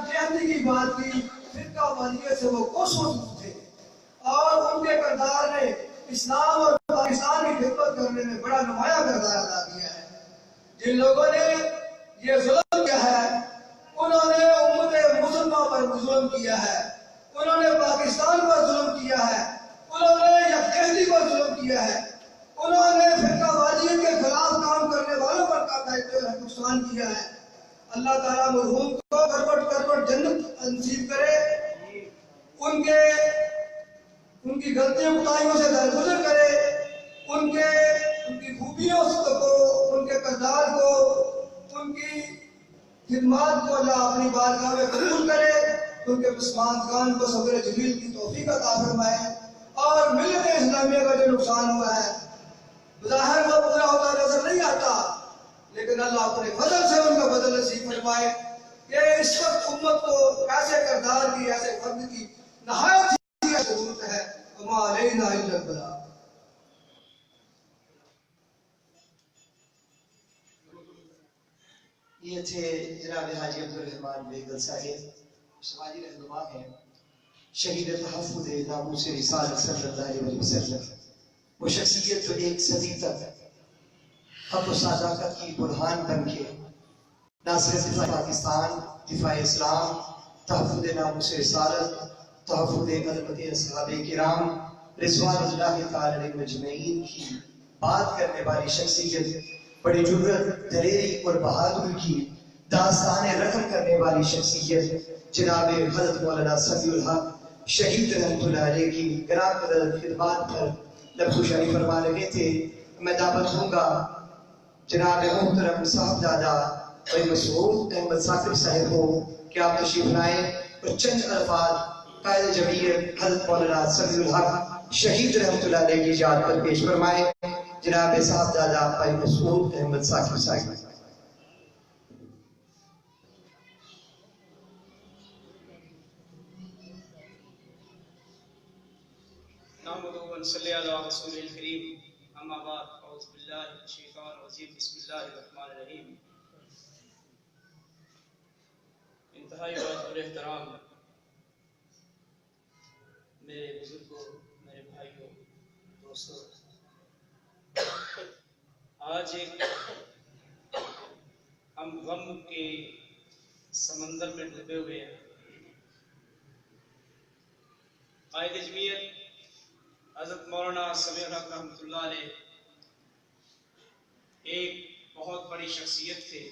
یکجہتی کی بات کی، فرقہ واریت سے وہ کوسوں دور تھے اور ان کے کردار نے اسلام اور پاکستان کی خدمت کرنے میں بڑا نمایاں کردار ادا کیا ہے۔ جن لوگوں نے یہ ظلم کیا ہے انہوں نے امت مسلمہ پر ظلم کیا ہے، انہوں نے پاکستان پر ظلم کیا ہے، انہوں نے یکجہتی پر ظلم کیا ہے، انہوں نے فرقہ واریت کے خلاف کام کرنے والوں پر نقصان کیا ہے۔ اللہ تعالیٰ مرحوم کو کروٹ کروٹ جنت نصیب کرے، ان کی غلطیوں کوتاہیوں سے درگزر کرے، ان کی خوبیوں کو، ان کے کردار کو، ان کی خدمات کو اللہ اپنی بارگاہ میں قبول کرے، ان کے پسماندگان کو صبر جمیل کی توفیق عطا فرمائے، اور ملت اسلامیہ کا جو نقصان ہوا ہے بظاہر وہ پورا ہوتا نظر نہیں آتا، لیکن اللہ اپنے فضل سے ان کا بدل نصیب فرمائے کہ اس وقت امت کو ایسے کردار کی، ایسے فرد کی نہایت ہی ضرورت ہے۔ وما علینا الا البلاغ۔ یہ تھے جناب حاجی عبدالرحمن بیگل صاحب، سماجی رہنما ہیں، شہید تحفظ ناموس رسالت صلی اللہ علیہ وسلم۔ وہ شخصیت جو ایک صدی تک حق و صداقت کی برہان بن کے نہ صرف دفاع پاکستان، دفاع اسلام، تحفظ ناموس رسالت، تحفظ عظمت اصحاب کرام رضوان اللہ تعالی علیہ مجمعین کی بات کرنے والی شخصیت، بڑی جرأت، دلیری اور بہادری کی داستان رقم کرنے والی شخصیت جناب حضرت مولانا سمیع الحق شہید رحمۃ اللہ علیہ کی گرام قدر خدمات پر لفظ شریف فرما رہے تھے۔ میں دعوت دوں گا جناب محترم صاحبزادہ بھائی مسعود احمد ثاقب صاحب کو کہ آپ تشریف لائیں اور چند الفاظ قائد جمعیت حضرت مولانا سمیع الحق شہید رحمۃ اللہ علیہ کی یاد پر پیش فرمائیں۔ جناب صاحبزادہ بھائی مسعود احمد ثاقب صاحب۔ نحمدہ و نصلی علی رسول الکریم، اما بعد، اعوذ باللہ من الشیطان الرجیم، بسم اللہ الرحمن الرحیم۔ انتہائی واجب احترام میرے بزرگوں، میرے بھائیوں، دوستوں، آج ایک ہم غم کے سمندر میں ڈوبے ہوئے ہیں۔ قائد جمعیت حضرت مولانا سمیع الحق رحمۃ اللہ علیہ ایک بہت بڑی شخصیت تھے،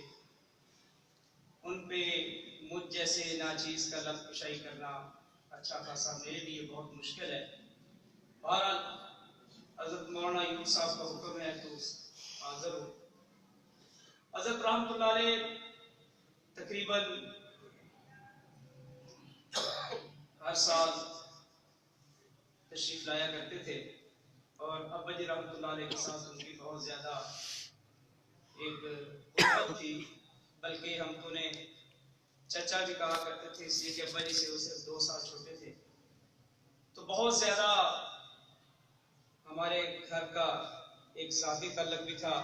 ان پہ مجھ جیسے ناچیز کا لفظ کشائی کرنا اچھا خاصا میرے لیے بہت مشکل ہے۔ بہرحال حضرت مولانا یونس صاحب کا حکم ہے تو حاضر ہوں۔ حضرت رحمۃ اللہ علیہ تقریباً ہر سال تشریف لایا کرتے تھے، اور ابا جی رحمۃ اللہ علیہ کے ساتھ ان کی بہت زیادہ ایک محبت تھی، بلکہ ہم تو نے چچا بھی کہا کرتے تھے، اس لیے کہ ابا جی سے وہ صرف 2 سال چھوٹے تھے، تو بہت زیادہ ہمارے گھر کا ایک ذاتی تعلق بھی تھا۔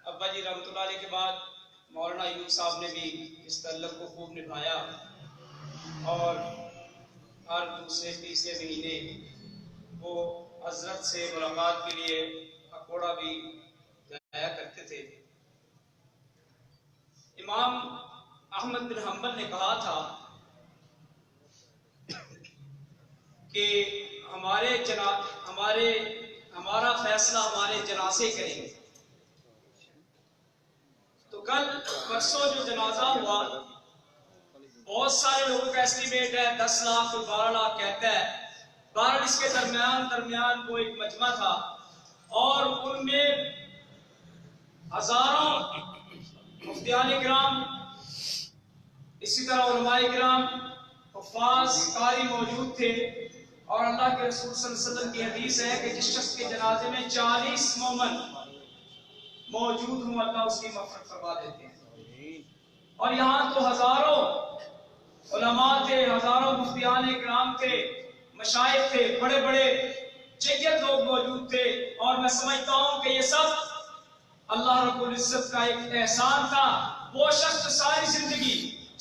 ابا جی رحمۃ اللہ علیہ کے بعد مولانا یونس صاحب نے بھی اس تعلق کو خوب نبھایا، اور ہر دوسرے تیسرے مہینے وہ حضرت سے ملاقات کے لیے اکوڑا بھی جایا کرتے تھے۔ امام احمد بن حنبل نے کہا تھا کہ ہمارا فیصلہ ہمارے جنازے کریں گے۔ تو کل پرسوں جو جنازہ ہوا، بہت سارے لوگوں کا ایسٹیمیٹ ہے 10 لاکھ اور 12 لاکھ کہتا ہے، بہرحال اس کے درمیان وہ ایک مجمع تھا، اور ان میں ہزاروں مفتیان کرام، اسی طرح علماء کرام، حفاظ، قاری موجود تھے، اور اللہ کے رسول صلی اللہ علیہ وسلم کی حدیث ہے کہ جس شخص کے جنازے میں 40 مومن موجود ہوں اللہ اس کی مغفرت فرما دیتے ہیں۔ اور یہاں تو ہزاروں علماء تھے، ہزاروں مفتیان کرام تھے، مشائخ تھے، بڑے بڑے جید لوگ موجود تھے، اور میں سمجھتا ہوں کہ یہ سب اللہ رب العزت کا ایک احسان تھا۔ وہ شخص ساری زندگی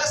10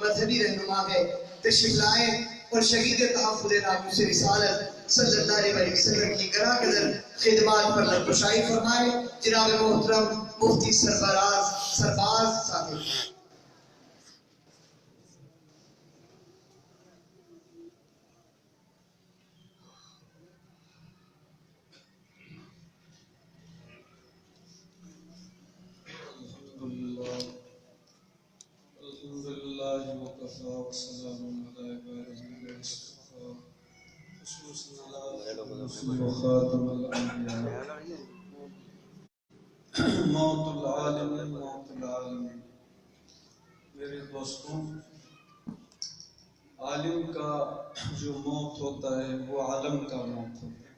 مذہبی رہنما ہے، تشریف لائیں اور شہید تحفظ ناموس رسالت صلی اللہ علیہ وسلم کی گراں قدر خدمات پر نقشائی فرمائے جناب محترم مفتی سرباز صاحب۔ الحمدللہ وکفا وسلام علی عبادہ الذین اصطفیٰ خصوصا علی وخاتم الانبیاء موت العالم۔ میرے دوستوں، عالم کا جو موت ہوتا ہے وہ عالم کا موت ہوتا ہے،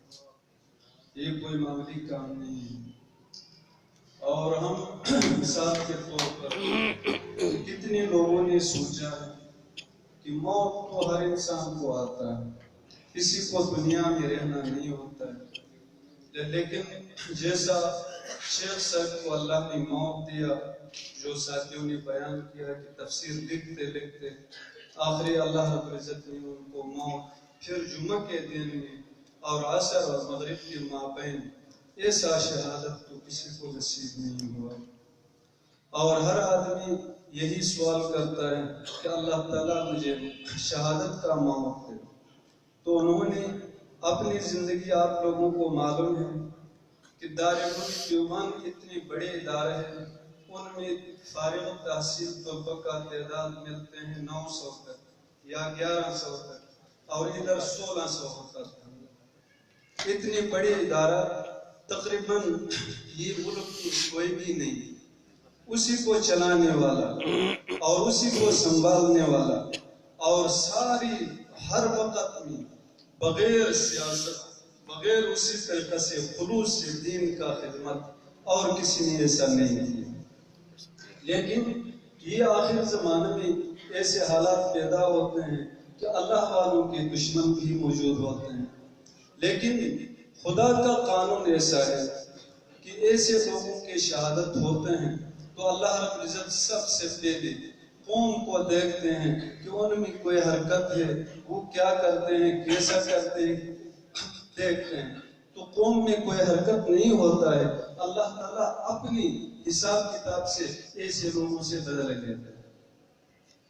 یہ کوئی معمولی کام نہیں ہے۔ اور ہم مثال کے طور پر کتنے لوگوں نے سوچا ہے کہ موت تو ہر انسان کو آتا ہے، کسی کو دنیا میں رہنا نہیں ہوتا ہے، لیکن جیسا شیخ صاحب کو اللہ نے موت دیا، جو ساتھیوں نے بیان کیا کہ تفسیر لکھتے لکھتے آخری اللہ رب العزت نے ان کو موت پھر جمعہ کے دن میں اور عصر اور مغرب کے مابین ایسا شہادت تو کسی کو نصیب نہیں ہوا۔ اور ہر آدمی یہی سوال کرتا ہے کہ اللہ تعالیٰ مجھے شہادت کا موقع دے۔ تو انہوں نے اپنی زندگی، آپ لوگوں کو معلوم ہے کہ دارالعلوم دیوبند اتنے بڑے ادارے ہیں، ان میں فارغ التحصیل طلباء کا تعداد ملتے ہیں 900 تک یا 1100 تک، اور ادھر 1600 ہوتا تھا۔ اتنے بڑے ادارہ تقریباً یہ ملک میں کوئی بھی نہیں، اسی کو چلانے والا اور اسی کو سنبھالنے والا، اور ساری ہر وقت میں بغیر سیاست، بغیر اسی طریقے سے خلوص سے دین کا خدمت، اور کسی نے ایسا نہیں کیا۔ لیکن یہ آخر زمانے میں ایسے حالات پیدا ہوتے ہیں کہ اللہ والوں کے دشمن بھی موجود ہوتے ہیں، لیکن خدا کا قانون ایسا ہے کہ ایسے لوگوں کے شہادت ہوتے ہیں تو اللہ رب العزت سب سے پہلے قوم کو دیکھتے ہیں کہ ان میں کوئی حرکت ہے، وہ کیا کرتے ہیں، کیسا کرتے ہیں، دیکھتے ہیں۔ تو قوم میں کوئی حرکت نہیں ہوتا ہے، اللہ تعالیٰ اپنی حساب کتاب سے ایسے لوگوں سے بدل لیتے ہیں۔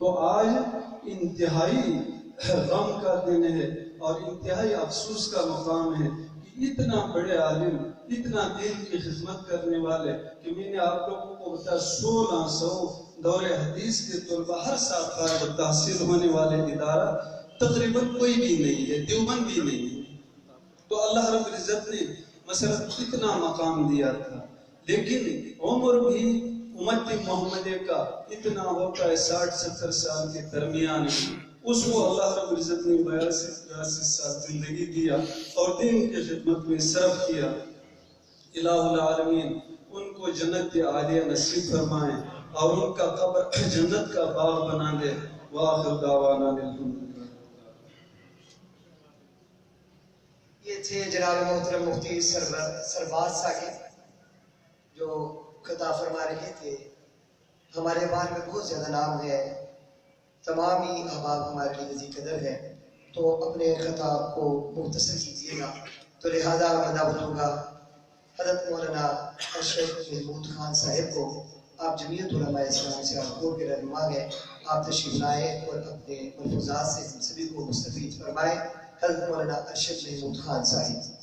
تو آج انتہائی غم کا دن ہے اور انتہائی افسوس کا مقام ہے کہ اتنا بڑے عالم، اتنا دین کی خدمت کرنے والے، کہ میں نے آپ لوگوں کو بتایا 1600 دور حدیث کے طلباء ہر سال فارغ تحصیل ہونے والے ادارہ تقریباً کوئی بھی نہیں ہے، دیوبند بھی نہیں ہے۔ تو اللہ رب العزت نے مثلا اتنا مقام دیا تھا، لیکن عمر بھی امت محمدیہ کا اتنا ہوتا ہے 60-70 سال کے درمیان، اس کو اللہ رب العزت نے 82 سال زندگی دیا اور دین کی خدمت میں صرف کیا۔ الہ العالمین ان کو جنت عالیہ نصیب فرمائے اور ان کا قبر جنت کا باغ بنا دے۔ وآخر دعوانا الحمدللہ۔ یہ تھے جناب محترم مفتی سرباز صاحب جو خطاب فرما رہے تھے۔ ہمارے بارے میں بہت زیادہ نام ہے، تمام ہی احباب ہمارے لیے عزیز قدر ہے، تو اپنے خطاب کو مختصر کیجیے گا۔ تو لہذا میں دعوت دوں گا حضرت مولانا ارشد محمود خان صاحب کو۔ آپ جمعیت علماء اسلام سے آپ کے رہنما ہیں، آپ تشریف لائیں اور اپنے ملفوظات سے ہم سبھی کو مستفید فرمائیں۔ حضرت مولانا ارشد محمود خان صاحب۔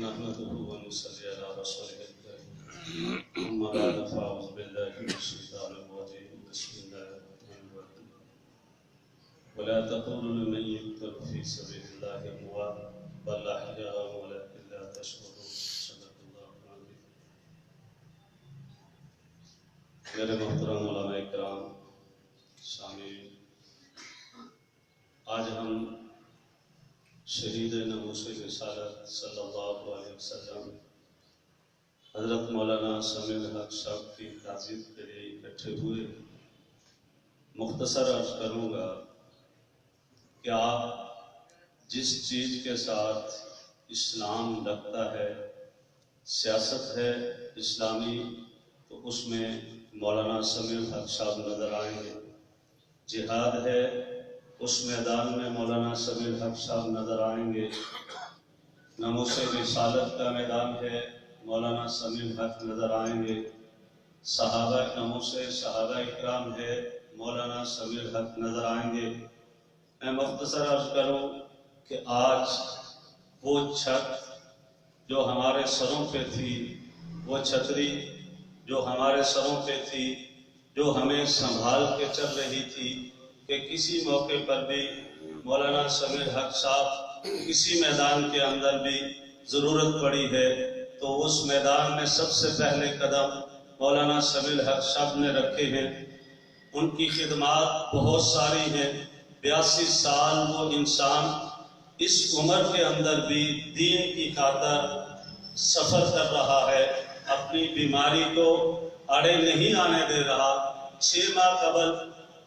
نحمده ونصلي على رسوله الكريم أما بعد فأعوذ بالله من الشيطان الرجيم بسم الله الرحمن الرحيم ولا تقولوا لمن يقتل في سبيل الله أموات بل أحياء ولكن لا تشعرون صدق الله العظيم۔ میرے محترم علماء کرام، سامعین، آج ہم شہید ناموس رسالت صلی اللہ علیہ وسلم حضرت مولانا سمیع الحق صاحب کی تعظیم کے لیے اکٹھے ہوئے۔ مختصر عرض کروں گا کہ آپ جس چیز کے ساتھ اسلام لگتا ہے سیاست ہے اسلامی تو اس میں مولانا سمیع الحق صاحب نظر آئیں گے، جہاد ہے اس میدان میں مولانا سمیع الحق صاحب نظر آئیں گے، ناموس رسالت کا میدان ہے مولانا سمیع الحق نظر آئیں گے، صحابہ ناموس صحابہ اکرام ہے مولانا سمیع الحق نظر آئیں گے۔ میں مختصر عرض کروں کہ آج وہ چھت جو ہمارے سروں پہ تھی، وہ چھتری جو ہمارے سروں پہ تھی، جو ہمیں سنبھال کے چل رہی تھی کہ کسی موقع پر بھی مولانا سمیع الحق صاحب کسی میدان کے اندر بھی ضرورت پڑی ہے تو اس میدان میں سب سے پہلے قدم مولانا سمیع الحق صاحب نے رکھے ہیں۔ ان کی خدمات بہت ساری ہیں، 82 سال وہ انسان اس عمر کے اندر بھی دین کی خاطر سفر کر رہا ہے، اپنی بیماری کو آڑے نہیں آنے دے رہا۔ 6 ماہ قبل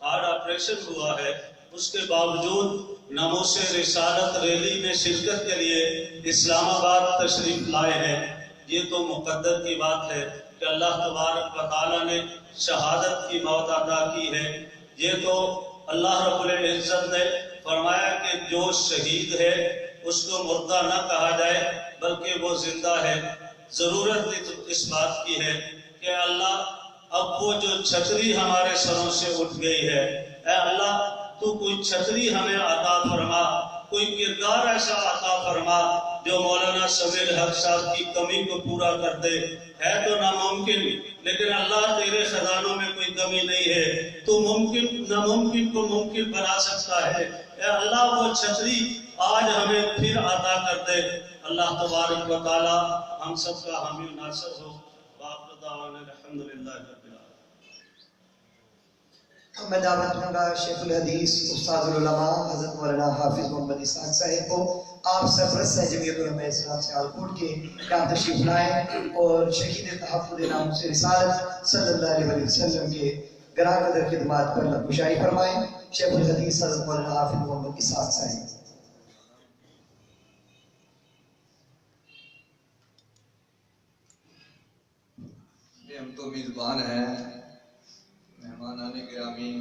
ہارٹ آپریشن ہوا ہے، اس کے باوجود ناموس رسالت ریلی میں شرکت کے لیے اسلام آباد تشریف لائے ہیں۔ یہ تو مقدر کی بات ہے کہ اللہ تبارک و تعالیٰ نے شہادت کی موت عطا کی ہے۔ یہ تو اللہ رب العزت نے فرمایا کہ جو شہید ہے اس کو مردہ نہ کہا جائے بلکہ وہ زندہ ہے۔ ضرورت اس بات کی ہے کہ اللہ اب وہ جو چھتری ہمارے سروں سے اٹھ گئی ہے، اے اللہ تو کوئی چھتری ہمیں عطا فرما، کوئی کردار ایسا عطا فرما جو مولانا سمیع الحق صاحب کی کمی کو پورا کر دے۔ ہے تو ناممکن، لیکن اللہ تیرے خزانوں میں کوئی کمی نہیں ہے، تو ممکن ناممکن کو ممکن بنا سکتا ہے۔ اے اللہ وہ چھتری آج ہمیں پھر عطا کر دے۔ اللہ تبارک و تعالی ہم سب کا حامی و ناصر ہو۔ وآخر دعوانا الحمدللہ رب العالمین۔ میں دعوت دوں گا شیخ الحدیث استاد العلماء حضرت مولانا حافظ محمد اسحاق صاحب کو، آپ سرپرست ہیں جمعیت علماء اسلام سیالکوٹ کے، یہاں تشریف لائیں اور شہید تحفظ ناموس رسالت صلی اللہ علیہ وسلم کے گراں قدر خدمات پر نقوشائی فرمائیں۔ شیخ الحدیث حضرت مولانا حافظ محمد اسحاق صاحب۔ ہم تو میزبان ہیں، مہمانان گرامی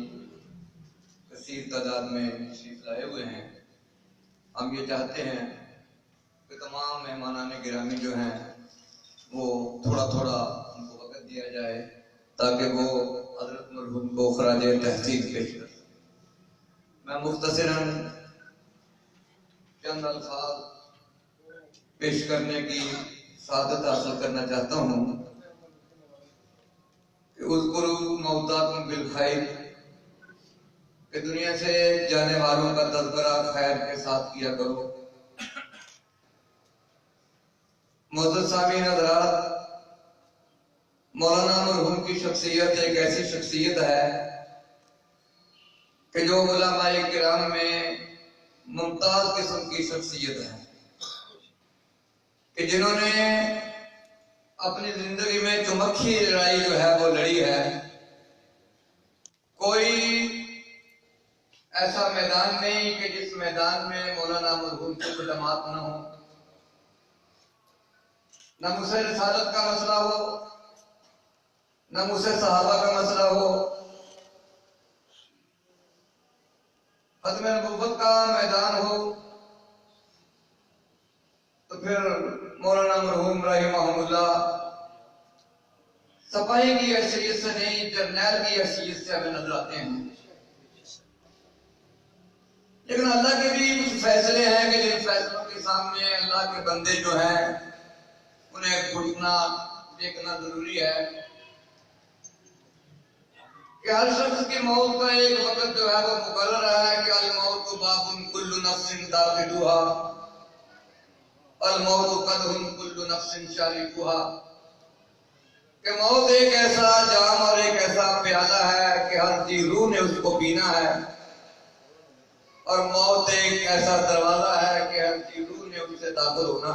کثیر تعداد میں تشریف لائے ہوئے ہیں۔ ہم یہ چاہتے ہیں کہ تمام مہمانان گرامی جو ہیں وہ تھوڑا تھوڑا ان کو وقت دیا جائے تاکہ وہ حضرت مرحوم کو خراج تحسین پیش کریں۔ میں مختصراً چند الفاظ پیش کرنے کی سعادت حاصل کرنا چاہتا ہوں کہ اذکروا موتاکم بالخیر، کہ دنیا سے جانے والوں کا تذکرہ خیر کے ساتھ کیا کرو۔ معزز سامعین حضرات، مولانا مرحوم کی شخصیت ایک ایسی شخصیت ہے کہ جو علماء کرام میں ممتاز قسم کی شخصیت ہے، کہ جنہوں نے اپنی زندگی میں چمکھی لڑائی جو ہے وہ لڑی ہے۔ کوئی ایسا میدان نہیں کہ جس میدان میں مولانا مرحوم کی خدمات نہ ہوں۔ ناموس رسالت کا مسئلہ ہو، ناموس صحابہ کا مسئلہ ہو، ختم نبوت کا میدان ہو، تو پھر مولانا مرحوم رحمہ اللہ صفائی کی حیثیت سے نہیں، جرنیل کی حیثیت سے ہمیں نظر آتے ہیں۔ لیکن اللہ کے بھی کچھ فیصلے ہیں کہ جن فیصلوں کے سامنے اللہ کے بندے جو ہیں انہیں گھٹنا دیکھنا ضروری ہے کہ ہر شخص کی موت کا ایک وقت جو ہے وہ مقرر ہے کہ الموت باب کل نفس داخلها، الموت قدح کل نفس شاربها، کہ موت ایک ایسا جام اور ایک ایسا پیالہ ہے کہ ہر جی روح نے اس کو پینا ہے، اور موت ایک ایسا دروازہ ہے کہ ہر جی روح نے اس سے داخل ہونا۔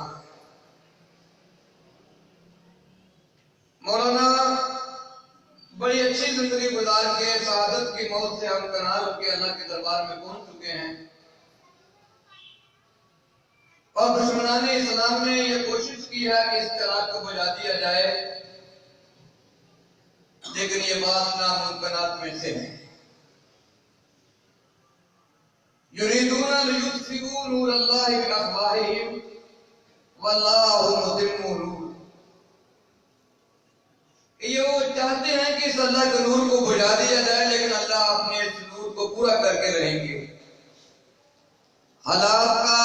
مولانا بڑی اچھی زندگی گزار کے سعادت کی موت سے ہم کنار ہو کے اللہ کے دربار میں پہنچ چکے ہیں، اور دشمنان اسلام نے یہ کوشش کی ہے کہ اس چراغ کو بجھا دیا جائے، لیکن یہ بات ناممکنات میں سے ہے۔ یریدون لیطفئوا نور اللہ بافواہہم واللہ متم نورہ، یہ وہ چاہتے ہیں کہ اس اللہ کے نور کو بجھا دیا جائے، لیکن اللہ اپنے اس نور کو پورا کر کے رہیں گے۔ حالات کا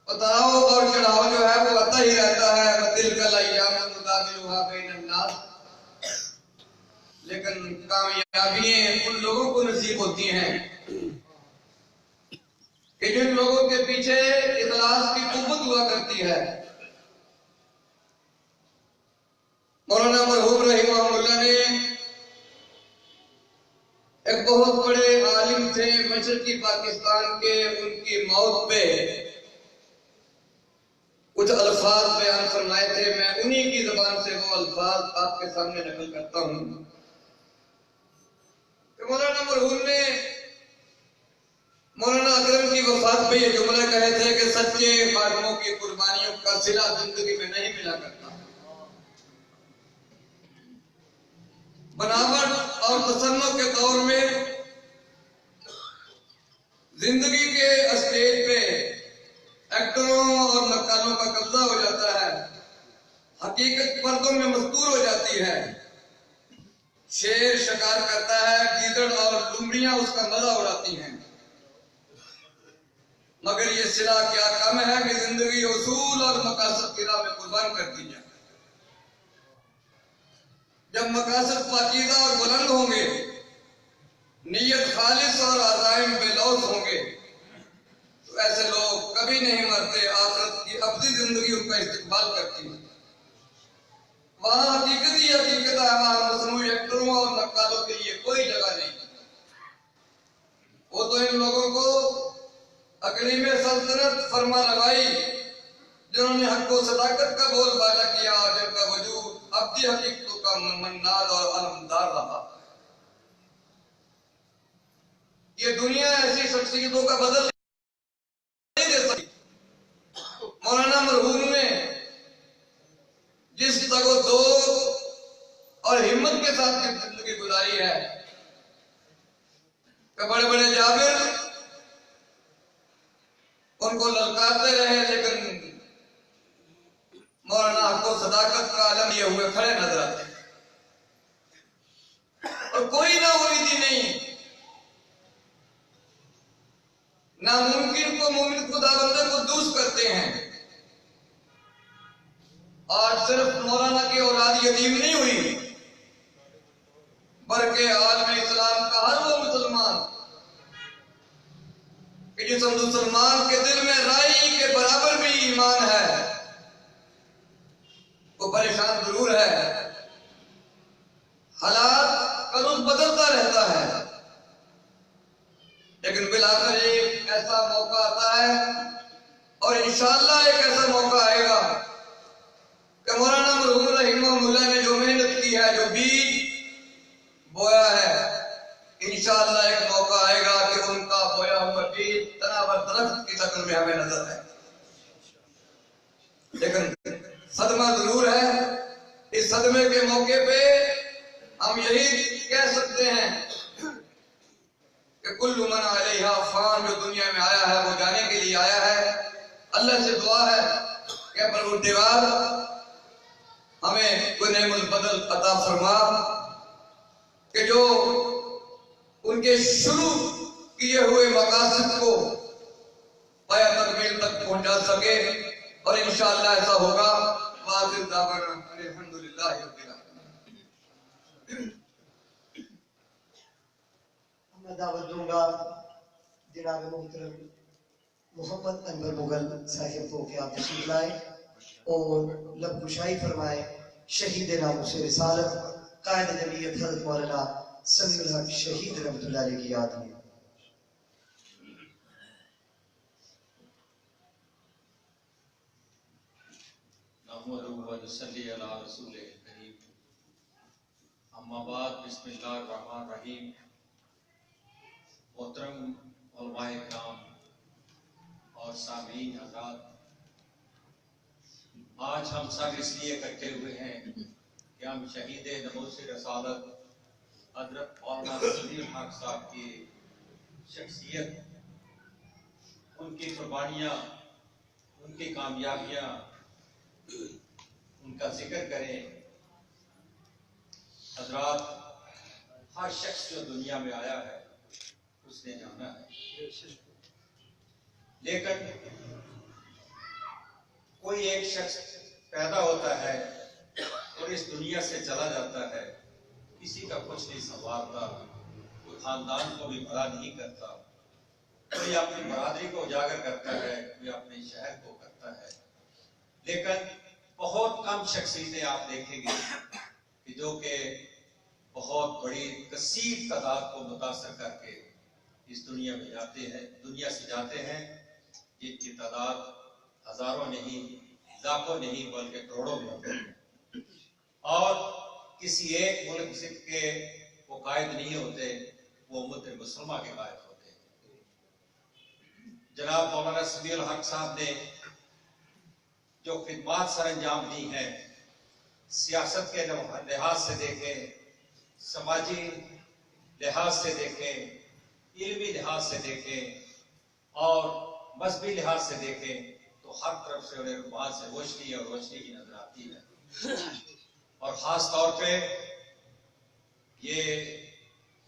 اتراؤ اور چڑھاؤ جو ہے وہ آتا ہی رہتا ہے، وَتِلْكَ الْأَيَّامُ نُدَاوِلُهَا بَيْنَ النَّاسِ، لیکن کامیابیاں ان لوگوں کو نصیب ہوتی ہیں کہ جن لوگوں کے پیچھے اخلاص کی قوت ہوا کرتی ہے۔ مولانا مرحوم رحمہ اللہ نے ایک بہت بڑے عالم تھے مشرقی پاکستان کے، ان کی موت پہ کچھ الفاظ بیان فرمائے تھے، میں انہی کی زبان سے وہ الفاظ آپ کے سامنے نقل کرتا ہوں کہ مولانا مرحوم نے مولانا اکرم کی وفات پہ یہ جملہ کہے تھے کہ سچے خادموں کی قربانیوں کا صلہ زندگی میں نہیں ملا کرتا۔ بناوٹ اور تصنع کے دور میں زندگی کے اسٹیج پہ ایکٹروں اور نقالوں کا قبضہ ہو جاتا ہے، حقیقت پردوں میں مستور ہو جاتی ہے، شیر شکار کرتا ہے، گیدڑ اور لومڑیاں اس کا مزہ اڑاتی ہیں، مگر یہ صلہ کیا کم ہے کہ زندگی اصول اور مقاصد کی راہ میں قربان کر دی جائے۔ جب مقاصد پاکیزہ اور بلند ہوں گے، نیت خالص اور عزائم بے لوث ہوں گے، تو ایسے لوگ کبھی نہیں مرتے، آخرت کی ابدی زندگی ان کا استقبال کرتی ہے۔ وہاں حقیقت ہی حقیقت ہے، وہاں مصنوعی ایکٹروں اور نقالوں کے لیے کوئی جگہ نہیں۔ وہ تو ان لوگوں کو اقلیم سلطنت فرما روائی، جنہوں نے حق و صداقت کا بول بالا کیا، جن کا وجود ابدی حقیقتوں کا مناد اور علمدار رہا۔ یہ دنیا ایسی شخصیتوں کا بدل نہیں دے سکتی۔ مولانا مرحوم نے جس تگ و دو اور ہمت کے ساتھ زندگی گزاری ہے کہ بڑے بڑے جابر ان کو للکارتے رہے، لیکن مولانا حق و صداقت کا علم لیے ہوئے کھڑے نظر آتے ہیں، اور کوئی نہ امیدی نہیں۔ ناممکن کو مومن خدا بندہ قدوس کرتے ہیں۔ آج صرف مولانا کی اولاد یتیم نہیں ہوئی، بلکہ عالم اسلام کا ہر وہ مسلمان کہ جس مسلمان کے دل میں رائی کے برابر بھی ایمان ہے، وہ پریشان ضرور ہے۔ حالات کا رخ بدلتا رہتا ہے، لیکن بالآخر ایک ایسا موقع آتا ہے، اور انشاءاللہ ایک ایسا موقع آئے گا کہ مولانا مرحوم رحمہ اللہ نے جو محنت کی ہے، جو بیج بویا ہے، انشاءاللہ ایک موقع آئے گا کہ ان کا بویا ہوا بیج تناور درخت کی شکل میں ہمیں نظر آئے۔ لیکن صدمہ ضرور ہے۔ اس صدمے کے موقع پہ ہم یہی کہہ سکتے ہیں کہ کل من علیہا فان، جو دنیا میں آیا ہے وہ جانے کے لیے آیا ہے۔ اللہ سے دعا ہے کہ پروردگار ہمیں کوئی نعم البدل عطا فرما کہ جو ان کے شروع کیے ہوئے مقاصد کو پایا تکمیل تک پہنچا سکے، اور انشاءاللہ ایسا ہوگا۔ وآخر دعوانا الحمدللہ رب العالمین۔ میں دعوت دوں گا جناب محترم محمد انور مغل صاحب کو کہ آپ تشریف لائیں اور لب گشائی فرمائیں شہید ناموس رسالت قائد جمعیت حضرت مولانا سمیع الحق شہید رحمۃ اللہ علیہ کی یاد میں۔ نحمدہ و نصلی علی رسول کریم، اما بعد، بسم اللہ الرحمن الرحیم۔ محترم علماء کرام اور سامعین حضرات، آج ہم سب اس لیے اکٹھے ہوئے ہیں کہ ہم شہید ناموس رسالت حضرت مولانا سمیع الحق صاحب کی شخصیت، ان کی قربانیاں، ان کی کامیابیاں، ان کا ذکر کریں۔ حضرات، ہر شخص جو دنیا میں آیا ہے اس نے جانا ہے، لیکن کوئی ایک شخص پیدا ہوتا ہے اور اس دنیا سے چلا جاتا ہے، کسی کا کچھ نہیں سنوارتا، کوئی خاندان کو بھی بڑا نہیں کرتا، کوئی اپنی برادری کو اجاگر کرتا ہے، کوئی اپنے شہر کو کرتا ہے، لیکن بہت کم شخصیتیں آپ دیکھیں گے کہ جو کہ بہت بڑی کثیر تعداد کو متاثر کر کے اس دنیا میں جاتے ہیں، دنیا سے جاتے ہیں، جن کی تعداد ہزاروں نہیں، لاکھوں نہیں، بلکہ کروڑوں میں ہوتے ہیں، اور کسی ایک ملک کے وہ قائد نہیں ہوتے، وہ امت مسلمہ کے قائد ہوتے ہیں۔ جناب مولانا سمیع الحق صاحب نے جو خدمات سر انجام دی ہیں، سیاست کے لحاظ سے دیکھیں، سماجی لحاظ سے دیکھیں، علمی لحاظ سے دیکھیں اور مذہبی لحاظ سے دیکھیں، تو ہر طرف سے انہیں وہاں سے روشنی اور روشنی کی نظر آتی ہے۔ اور خاص طور پہ یہ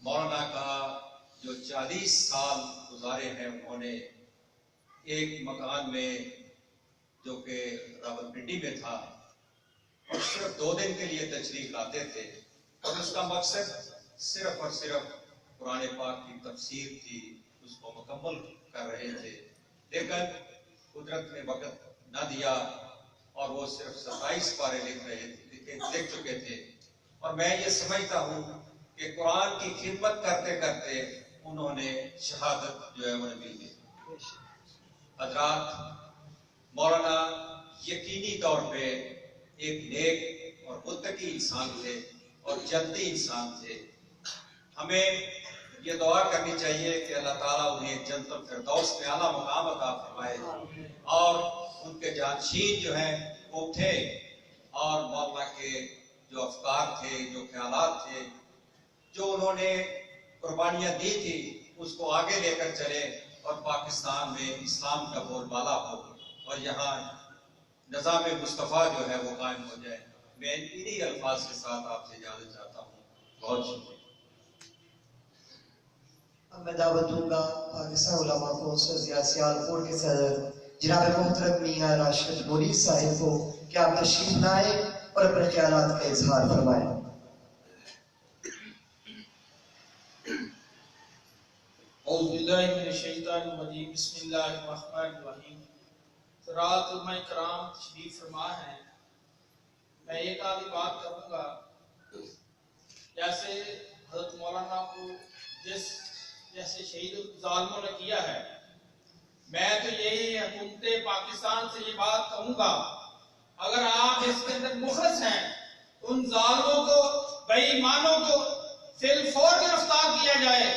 مولانا کا جو 40 سال گزارے ہیں انہوں نے ایک مکان میں جو کہ راولپنڈی میں تھا، اور صرف 2 دن کے لیے تشریف لاتے تھے، اور اس کا مقصد صرف اور صرف قرآن پاک کی تفسیر تھی، اس کو مکمل کر رہے تھے، لیکن قدرت نے وقت نہ دیا اور وہ صرف 27 پارے لکھ چکے تھے۔ اور میں یہ سمجھتا ہوں کہ قرآن کی خدمت کرتے کرتے انہوں نے شہادت جو ہے وہ مل گئی۔ حضرات، مولانا یقینی طور پہ ایک نیک اور متقی انسان تھے اور جنتی انسان تھے۔ ہمیں یہ دعا کرنی چاہیے کہ اللہ تعالیٰ انہیں جنت الفردوس میں اعلیٰ مقام عطا فرمائے، اور ان کے جانشین جو ہیں وہ اٹھے اور مولانا کے جو افکار تھے، جو خیالات تھے، جو انہوں نے قربانیاں دی تھی، اس کو آگے لے کر چلے اور پاکستان میں اسلام کا بول بالا ہو اور یہاں نظام مصطفیٰ جو ہے وہ قائم ہو جائے۔ میں انہی الفاظ کے ساتھ آپ سے اجازت چاہتا ہوں۔ بہت شکریہ۔ اب میں دعوت دوں گا پاکستان علماء کونسل ضیاء سیالکوٹ کے صدر جناب محترم میاں راشد مولی صاحب کو کہ آپ تشریف لائیں اور اپنے خیالات کا اظہار فرمائیں۔ اعوذ باللہ من الشیطان الرجیم، بسم اللہ الرحمن الرحیم۔ حضرات علماء کرام تشریف فرما ہیں، میں ایک آدھی بات کروں گا۔ جیسے حضرت مولانا کو جیسے شہید ظالموں نے کیا ہے، میں تو یہی حکومت پاکستان سے یہ بات کہوں گا، اگر آپ اس کے اندر مخلص ہیں، ان ظالموں کو، بے ایمانوں کو فی الفور گرفتار کیا جائے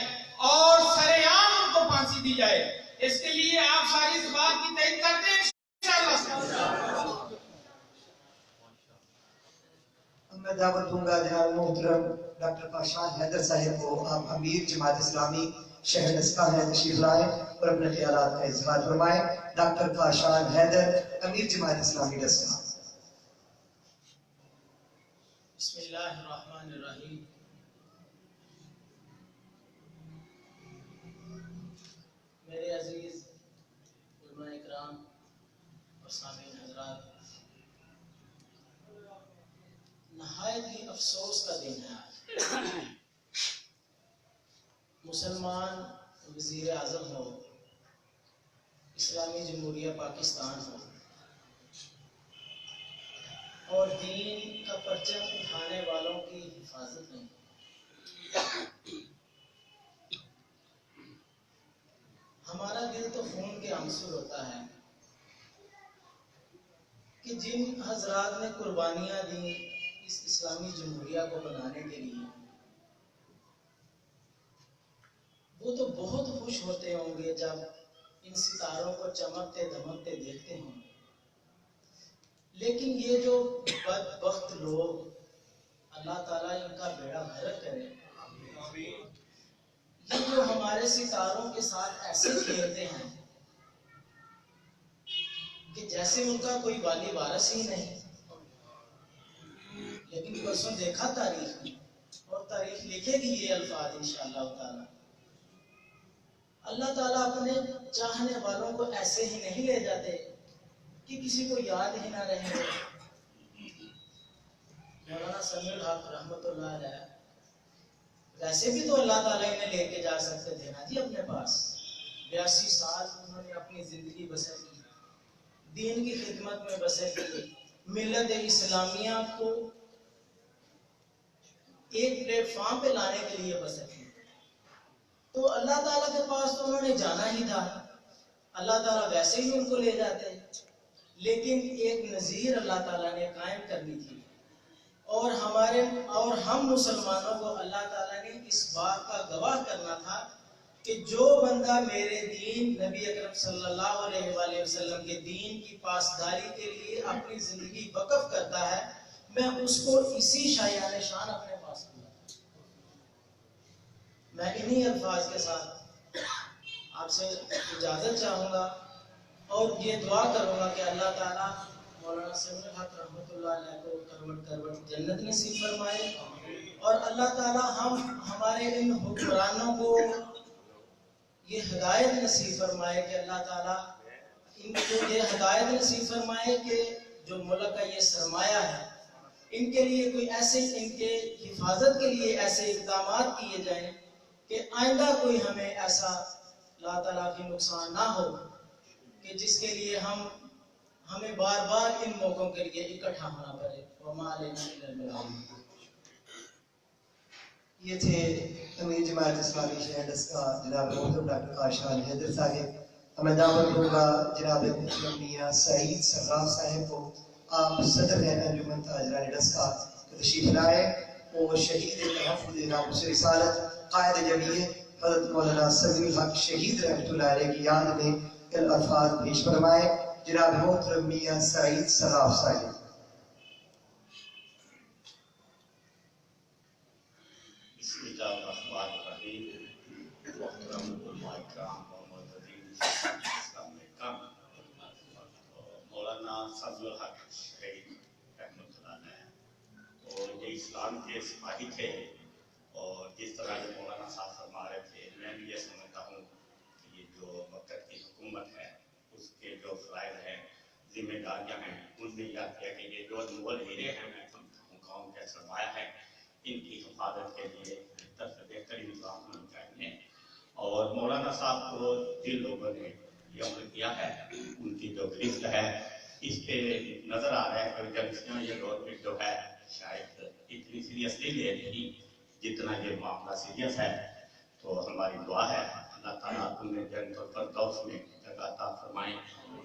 اور سرے عام ان کو پھانسی دی جائے۔ اس کے لیے آپ ساری اس بات کی تائید کرتے ہیں انشاءاللہ۔ میں دعوت دوں گا جناب محترم ڈاکٹر پاشان حیدر صاحب کو، آپ امیر جماعت اسلامی شہر نسکا ہیں، تشریف لائیں اور اپنے خیالات کا اظہار فرمائیں۔ ڈاکٹر پاشان حیدر، امیر جماعت اسلامی نسکا۔ بسم اللہ الرحمن الرحیم۔ میرے عزیز علماء اکرام اور سامعین حضرات، نہایت ہی افسوس کا دن ہے آج۔ مسلمان وزیر اعظم ہو، اسلامی جمہوریہ پاکستان ہو، اور دین کا پرچم اٹھانے والوں کی حفاظت نہیں۔ ہمارا دل تو خون کے آنسو ہوتا ہے کہ جن حضرات نے قربانیاں دی اس اسلامی جمہوریہ کو بنانے کے لیے، وہ تو بہت خوش ہوتے ہوں گے جب ان ستاروں کو چمکتے دمکتے دیکھتے ہوں، لیکن یہ جو بدبخت لوگ، اللہ تعالیٰ ان کا بیڑا غرق کرے، یہ جو ہمارے ستاروں کے ساتھ ایسے کھیلتے ہیں کہ جیسے ان کا کوئی والی وارث ہی نہیں. لیکن پرسوں دیکھا تاریخ میں، اور تاریخ لکھے گی یہ الفاظ انشاءاللہ تعالی. اللہ تعالیٰ اپنے چاہنے والوں کو ایسے ہی نہیں لے جاتے کہ کسی کو یاد ہی نہ رہے. مولانا سمیع الحق رحمۃ اللہ علیہ ویسے بھی تو اللہ تعالیٰ انہیں لے کے جا سکتے تھے نا جی اپنے پاس. 82 سال انہوں نے اپنی زندگی بسر کی، دین کی خدمت میں بسر کی، ملت اسلامیہ کو ایک پلیٹ فارم پہ لانے کے لیے بسر کی. تو اللہ تعالیٰ کے پاس تو انہوں نے جانا ہی تھا، اللہ تعالیٰ ویسے ہی ان کو لے جاتے. لیکن ایک نظیر اللہ تعالیٰ نے قائم کرنی تھی، اور ہم مسلمانوں کو اللہ تعالیٰ نے اس بات کا گواہ کرنا تھا کہ جو بندہ میرے دین نبی اکرم صلی اللہ علیہ وآلہ وسلم کے دین کی پاسداری کے لیے اپنی زندگی وقف کرتا ہے، میں اس کو اسی شایان شان اپنے پاس لاتا ہوں. میں انہی الفاظ کے ساتھ آپ سے اجازت چاہوں گا اور یہ دعا کروں گا کہ اللہ تعالیٰ مولانا سمیع الحق رحمۃ اللہ علیہ کو کروٹ کروٹ جنت نصیب فرمائے، اور اللہ تعالیٰ ہمارے ان حکمرانوں کو یہ ہدایت نصیب فرمائے کہ اللہ تعالیٰ ان کو یہ ہدایت نصیب فرمائے کہ جو ملک کا یہ سرمایہ ہے ان کے لیے کوئی ایسے، ان کے حفاظت کے لیے ایسے اقدامات کیے جائیں کہ آئندہ کوئی ہمیں ایسا اللہ تعالیٰ کی نقصان نہ ہو کہ جس کے لیے ہمیں بار بار ان موقعوں کے لیے اکٹھا ہونا پڑے. وما علینا الا البلاغ. یہ تھے امیر جماعت اسلامی شہر کا جناب محترم ڈاکٹر کاشان حیدر صاحب. میں دعوت دوں گا جناب محترم میاں سعید صراف صاحب کو، آپ صدر ہیں انجمن تاجران ڈسکا، تشریف لائے اور شہید تحفظ ناموس رسالت قائد جمعیت حضرت مولانا سمیع الحق شہید رحمۃ اللہ علیہ کی یاد میں الفاظ پیش فرمائے. جناب محترم میاں سعید صراف صاحب. بسم اللہ الرحمن الرحیم. محترم علماء کرام و معززین السلام علیکم. مولانا سمیع الحق شہید رحمۃ اللہ علیہ اور یہ اسلام کے سپاہی تھے، اور جس طرح یہ مولانا صاحب فرما رہے تھے، میں بھی یہ سمجھتا ہوں کہ یہ جو مکر کی حکومت ہے اس کے جو فرائض ہیں، ذمہ داریاں ہیں، ان نے یاد کیا کہ یہ جو انمول ہیرے ہیں، میں سمجھتا ہوں قوم کا سرمایہ ہے، ان کی حفاظت کے لیے بہتر سے بہترین نظام ہونا چاہیے. اور مولانا صاحب کو جن لوگوں نے یہ عمل کیا ہے ان کی جو گرفت ہے اس پہ نظر آ رہا ہے کہ ایجنسیاں یہ گورنمنٹ جو ہے شاید اتنی سیریسلی لے رہی جتنا یہ معاملہ سیریس ہے. تو ہماری دعا ہے اللہ تعالیٰ انہیں جنت الفردوس میں جگہ عطا فرمائیں.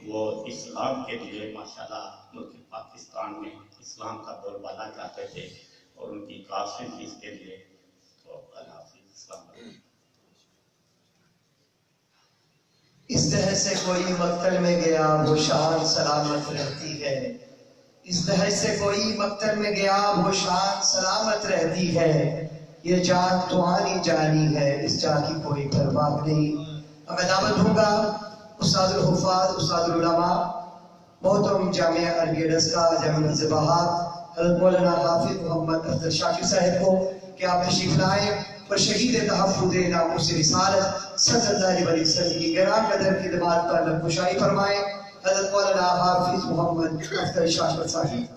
وہ اسلام کے لیے ماشاءاللہ ملک پاکستان میں اسلام کا بول بالا چاہتے تھے اور ان کی کافی تھی اس کے لیے. تو اللہ حافظ. السلام علیکم. اس طرح سے کوئی مقتل میں گیا وہ شان سلامت رہتی ہے. اس طرح سے کوئی مقتل میں گیا وہ شان سلامت رہتی ہے. یہ جان تو آنی جانی ہے، اس جان کی کوئی پرواہ نہیں. اب میں دعوت دوں گا استاد الحفاظ، استاد العلماء، محترم جامعہ عربیہ ڈسکا جامعہ الزباحات حضرت مولانا حافظ محمد افضل شاکر صاحب کو کہ آپ تشریف لائیں اور شہید تحفظ ناموس رسالت صلی اللہ علیہ وسلم کی گران قدر خدمات پر نگوشائی فرمائیں. حضرت مولانا حافظ محمد افضل شاکر صاحب.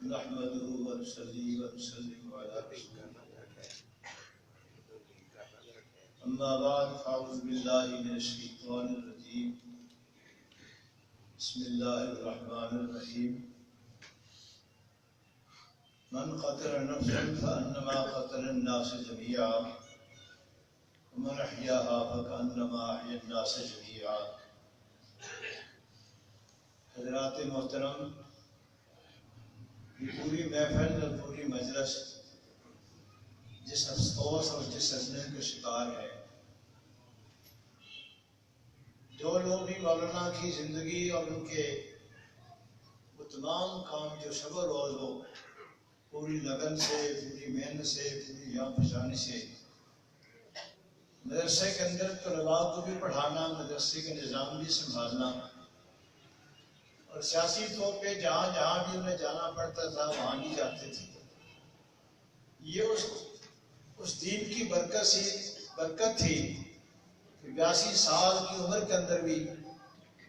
نحمده ونصلي ونسلم على رسوله. أما بعد فأعوذ بالله من الشيطان الرجيم. بسم الله الرحمن الرحيم. من قتل نفسا فأنما قتل الناس جميعا ومن أحياها فكأنما أحيا الناس جميعا. حضرات محترم، یہ پوری محفل اور پوری مجلس جس افسوس اور جس حسرت کا شکار ہے، جو لوگ بھی مولانا کی زندگی اور ان کے وہ تمام کام جو شب و روز ہو پوری لگن سے، پوری محنت سے، پوری جان پہچانی سے مدرسے کے اندر طلباء کو بھی پڑھانا، مدرسے کا نظام بھی سنبھالنا، اور سیاسی طور پہ جہاں جہاں بھی انہیں جانا پڑتا تھا وہاں بھی جاتے تھے، یہ اس دین کی برکت تھی کہ 82 سال کی عمر کے اندر بھی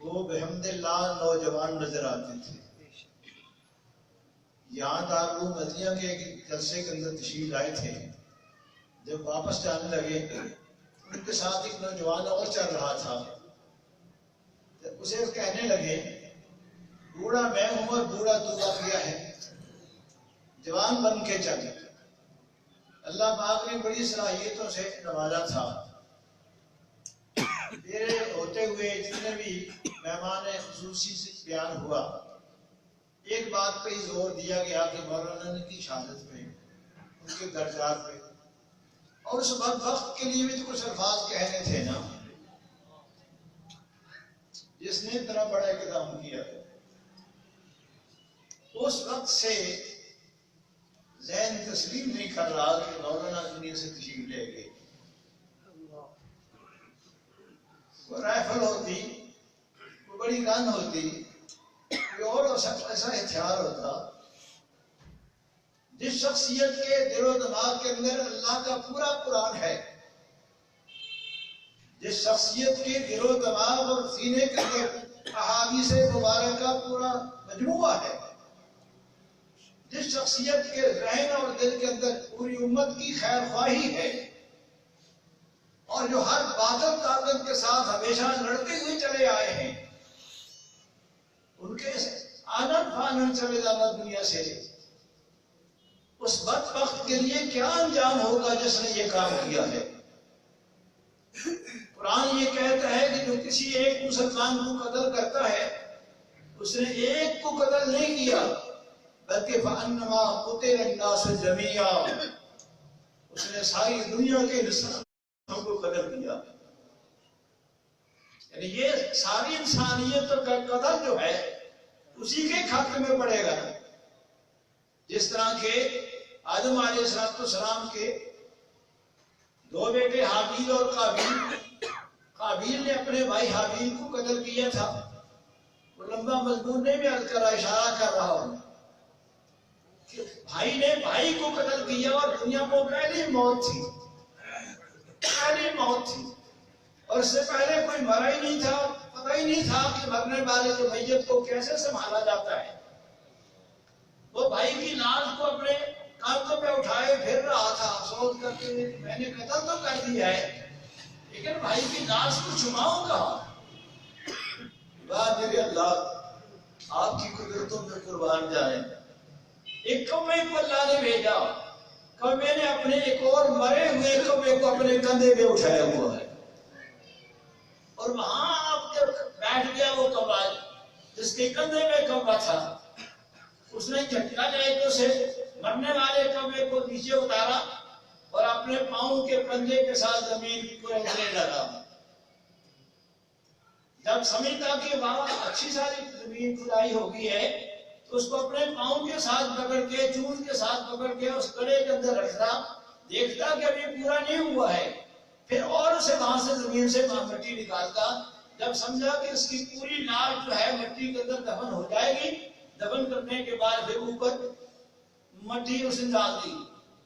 وہ بحمد اللہ نوجوان نظر آتے تھے۔ یہاں دارالعلوم مدینہ کے جلسے کے اندر تشریف لائے تھے، جب واپس جانے لگے ان کے ساتھ ایک نوجوان اور چل رہا تھا، اسے کہنے لگے بوڑھا میں ہوں اور بوڑھا تو بن گیا ہے، جوان بن کے چل۔ اللہ پاک نے بڑی صلاحیتوں سے نوازا تھا، میرے ہوتے ہوئے جتنے بھی مہمان خصوصی سے بیان ہوا، ایک بات پہ ہی زور دیا گیا کہ مولانا نے کی شہادت پہ، ان کے درجات پہ، اور اس وقت کے لیے بھی تو کچھ الفاظ کہنے تھے نا، جس نے اتنا بڑا اقدام کیا۔ اس وقت سے ذہن تسلیم نہیں کر رہا کہ مولانا دنیا سے تشریف لے گئے۔ کوئی رائفل ہوتی، کوئی بڑی گن ہوتی، کوئی اور ایسا ہتھیار ہوتا، جس شخصیت کے دل و دماغ کے اندر اللہ کا پورا قرآن ہے، جس شخصیت کے دل و دماغ اور سینے کے اندر احادیث مبارکہ کا پورا مجموعہ ہے، جس شخصیت کے ذہن اور دل کے اندر پوری امت کی خیر خواہی ہے، اور جو ہر باطل طاقت کے ساتھ ہمیشہ لڑتے ہوئے چلے آئے ہیں، ان کے آنن فانن چلے جانا دنیا سے، اس بدبخت کے لیے کیا انجام ہوگا جس نے یہ کام کیا ہے۔ قرآن یہ کہتا ہے کہ جو کسی ایک مسلمان کو قتل کرتا ہے، اس نے ایک کو قتل نہیں کیا بلکہ فَأَنَّمَا قُتِلَ النَّاسُ جَمِيعًا، اس نے ساری دنیا کے انسانوں کو قتل کیا۔ یعنی یہ ساری انسانیت کا قتل جو ہے اسی کے خط میں پڑے گا، جس طرح کہ آدم علیہ السلام کے دو بیٹے حابیل اور قابیل نے اپنے بھائی حابیل کو قتل کیا تھا۔ وہ لمبا مضمون نہیں میں عرض کر رہا، اشارہ کر رہا ہوں کہ بھائی نے بھائی کو قتل کیا، اور دنیا میں پہلی موت تھی، پہلی موت تھی، اور اس سے پہلے کوئی مرا ہی نہیں تھا، پتہ ہی نہیں تھا کہ مرنے والے کے میت کو کیسے سنبھالا جاتا ہے۔ وہ بھائی کی لاش کو اپنے کاندھوں پہ اٹھائے پھر رہا تھا، افسوس کرتے ہوئے میں نے قتل تو کر دیا ہے لیکن بھائی کی لاش کو چھپاؤں کہاں؟ میرے اللہ آپ کی قدرتوں پہ قربان جائیں۔ ایک کوے کو اللہ نے بھیجا، کوے نے اپنے ایک اور مرے ہوئے کوے کو اپنے کندھے پہ اٹھایا ہوا ہے، اور وہاں آپ کے بیٹھ گیا وہ کوہ جس کے کندھے میں کوہ تھا، اس نے جھٹکا لے کے اسے مرنے والے کوے کو نیچے اتارا اور اپنے پاؤں کے پنجے کے ساتھ زمین کو رگڑنے لگا۔ جب سمجھتا کہ وہاں اچھی ساری زمین کھدائی ہو گئی ہے تو اس کو اپنے پاؤں کے ساتھ پکڑ کے، چون کے ساتھ پکڑ کے اس گڑھے کے اندر رکھتا، دیکھتا کہ ابھی پورا نہیں ہوا ہے، پھر اور اسے وہاں سے زمین سے مٹی نکالتا۔ جب سمجھا کہ اس کی پوری لاش جو ہے مٹی کے اندر دفن ہو جائے گی، دفن کرنے کے بعد پھر اوپر مٹی اسے ڈال دی۔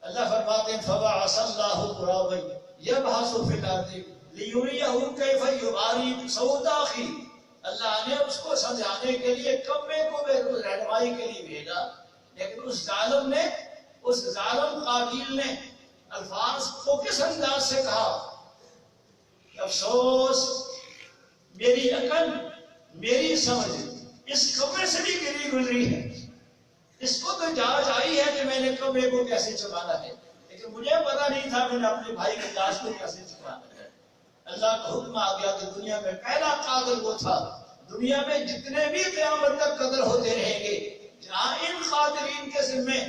اللہ فرماتے ہیں فَبَعَثَ اللَّهُ غُرَابًا يَبْحَثُ فِي الْأَرْضِ لِيُرِيَهُ كَيْفَ يُوَارِي سَوْءَةَ أَخِيهِ، اللہ نے اس کو سمجھانے کے لیے کوے کو رہنمائی کے لیے بھیجا، لیکن اس ظالم قابیل نے الفاظ کو کس انداز سے کہا، افسوس میری عقل، میری سمجھ اس کوے سے بھی گری گزری ہے، اس کو تو جانچ آئی ہے کہ میں نے کوے کو کیسے چھپانا ہے، لیکن مجھے پتا نہیں تھا میں نے اپنے بھائی کی لاش کو کیسے چھپانا ہے۔ اللہ کا حکم آ گیا کہ دنیا میں پہلا قاتل وہ تھا دنیا میں جتنے بھی قیامت تک قتل ہوتے رہیں گے، جہاں ان قاتلین کے ذمے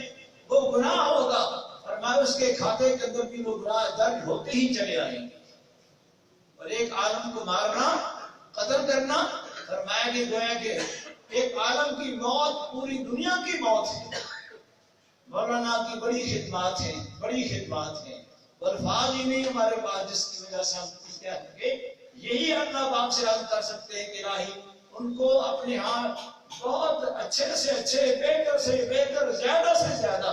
وہ گناہ ہوگا، فرمایا اس کے کھاتے کے اندر بھی وہ گناہ درج ہوتے ہی چلے آئیں گے۔ اور ایک عالم کو مارنا، قتل کرنا، فرمایا کہ گویا کہ ایک عالم کی موت پوری دنیا کی موت ہے۔ مولانا کی بڑی خدمات ہیں، بڑی خدمات ہیں، الفاظ ہی نہیں ہمارے پاس جس کی وجہ سے ہم کچھ کہہ سکے۔ یہی اللہ باپ سے عرض کر سکتے ہیں کہ الہی ان کو اپنے ہاں بہت اچھے سے اچھے، بہتر سے بہتر، زیادہ سے زیادہ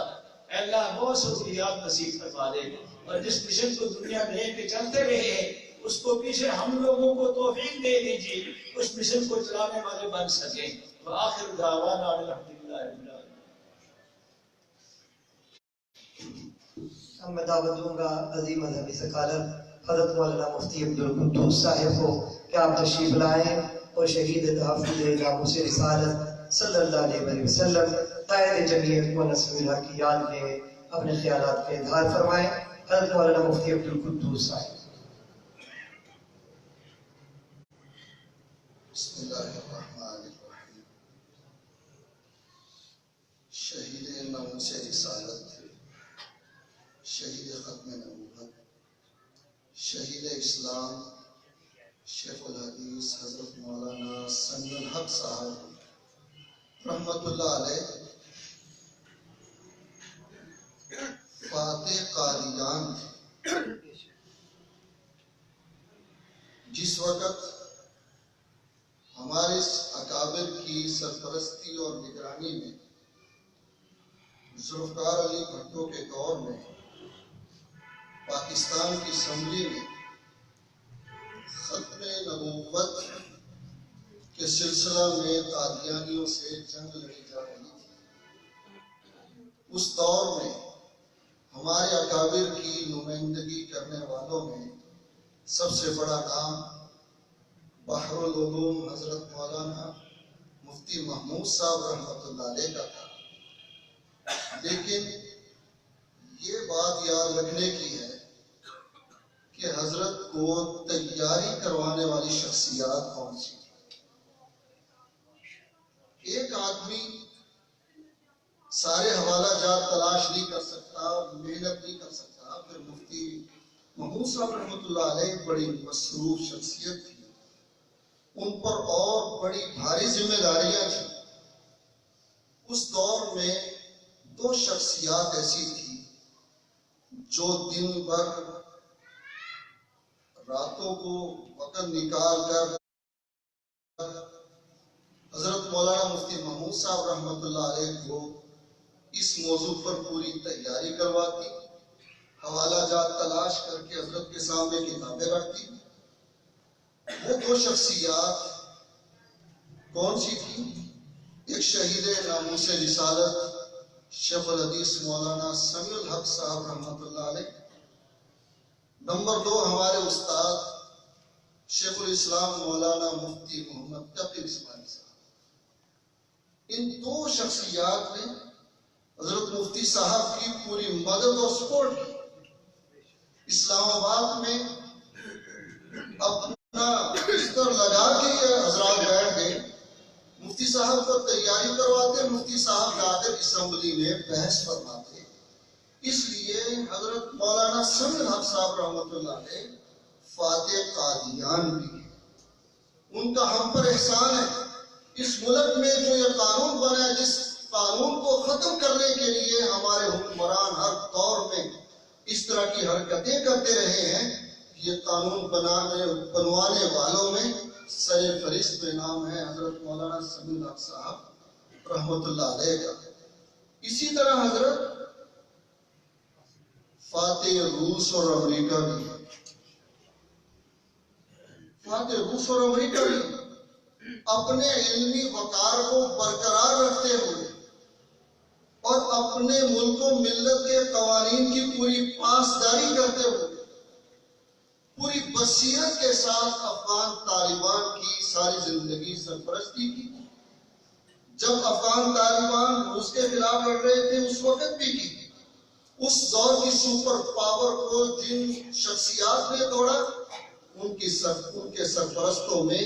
اے اللہ بہت سہولیات نصیب فرما دے، اور جس مشن کو دنیا میں لے کے چلتے رہے ہیں اس کو پیچھے ہم لوگوں کو توفیق دے دیجیے، اس مشن کو چلانے والے بن سکیں۔ وآخر دعوانا الحمدللہ رب العالمین۔ اب میں دعوت دوں گا عظیم مذہبی سکالر حضرت مولانا مفتی عبدالقدوس صاحب کو کہ آپ تشریف لائیں اور شہید تحفظ ناموس رسالت صلی اللہ علیہ وسلم قائد جمعیت و نصر الحق کی یاد میں اپنے خیالات کا اظہار فرمائیں۔ حضرت مولانا مفتی عبدالقدوس صاحب۔ بسم اللہ الرحمن الرحیم۔ شہید ناموس رسالت، شہید ختم نبوت، شہید اسلام شیخ الحدیث حضرت مولانا سمیع الحق صاحب رحمت اللہ علیہ فاتح قادیان جس وقت ہمارے اکابر کی سرپرستی اور نگرانی میں ذوالفقار علی بھٹو کے دور میں پاکستان کی اسمبلی میں ختم نبوت کے سلسلہ میں قادیانیوں سے جنگ لڑی جا رہی تھی، اس دور میں ہمارے اکابر کی نمائندگی کرنے والوں میں سب سے بڑا نام بحر العلوم حضرت مولانا مفتی محمود صاحب رحمۃ اللہ علیہ کا تھا۔ لیکن یہ بات یاد رکھنے کی ہے کہ حضرت کو تیاری کروانے والی شخصیات کون سی تھی۔ ایک آدمی سارے حوالہ جات تلاش نہیں کر سکتا، محنت نہیں کر سکتا۔ پھر مفتی محمود صاحب رحمۃ اللہ علیہ بڑی مصروف شخصیت تھی، ان پر اور بڑی بھاری ذمہ داریاں تھیں۔ اس دور میں دو شخصیات ایسی تھی جو دن بھر راتوں کو وقت نکال کر حضرت مولانا مفتی محمود صاحب رحمۃ اللہ علیہ کو اس موضوع پر پوری تیاری کرواتی، حوالہ جات تلاش کر کے حضرت کے سامنے کتابیں رکھتی۔ وہ دو شخصیات کون سی تھی؟ ایک شہید ناموس رسالت شیخ الحدیث مولانا سمیع الحق صاحب رحمۃ اللہ علیہ، نمبر دو ہمارے استاد شیخ الاسلام مولانا مفتی محمد تقی عثمانی صاحب۔ ان دو شخصیات نے حضرت مفتی صاحب کی پوری مدد اور سپورٹ کی۔ اسلام آباد میں اپنا بستر لگا کے یہ حضرات بیٹھ گئے، مفتی صاحب کو تیاری کرواتے، مفتی صاحب جا کر اسمبلی میں بحث فرماتے۔ اس لیے حضرت مولانا سمیع الحق صاحب رحمۃ اللہ علیہ فاتح قادیان بھی ہیں، ان کا ہم پر احسان ہے۔ اس ملک میں جو یہ قانون بنا ہے، جس قانون کو ختم کرنے کے لیے ہمارے حکمران ہر دور میں اس طرح کی حرکتیں کرتے رہے ہیں، یہ قانون بنوانے والوں میں سر فہرست میں نام ہے حضرت مولانا سمیع الحق صاحب رحمۃ اللہ علیہ کا۔ اسی طرح حضرت فاتح روس اور امریکہ بھی، فاتح روس اور امریکہ بھی اپنے علمی وقار کو برقرار رکھتے ہوئے اور اپنے ملک و ملت کے قوانین کی پوری پاسداری کرتے ہوئے پوری بصیرت کے ساتھ افغان طالبان کی ساری زندگی سرپرستی کی۔ جب افغان طالبان روس کے خلاف لڑ رہے تھے اس وقت بھی کی۔ اس دور کی سپر پاور کو جن شخصیات نے توڑا ان کے سرپرستوں میں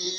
1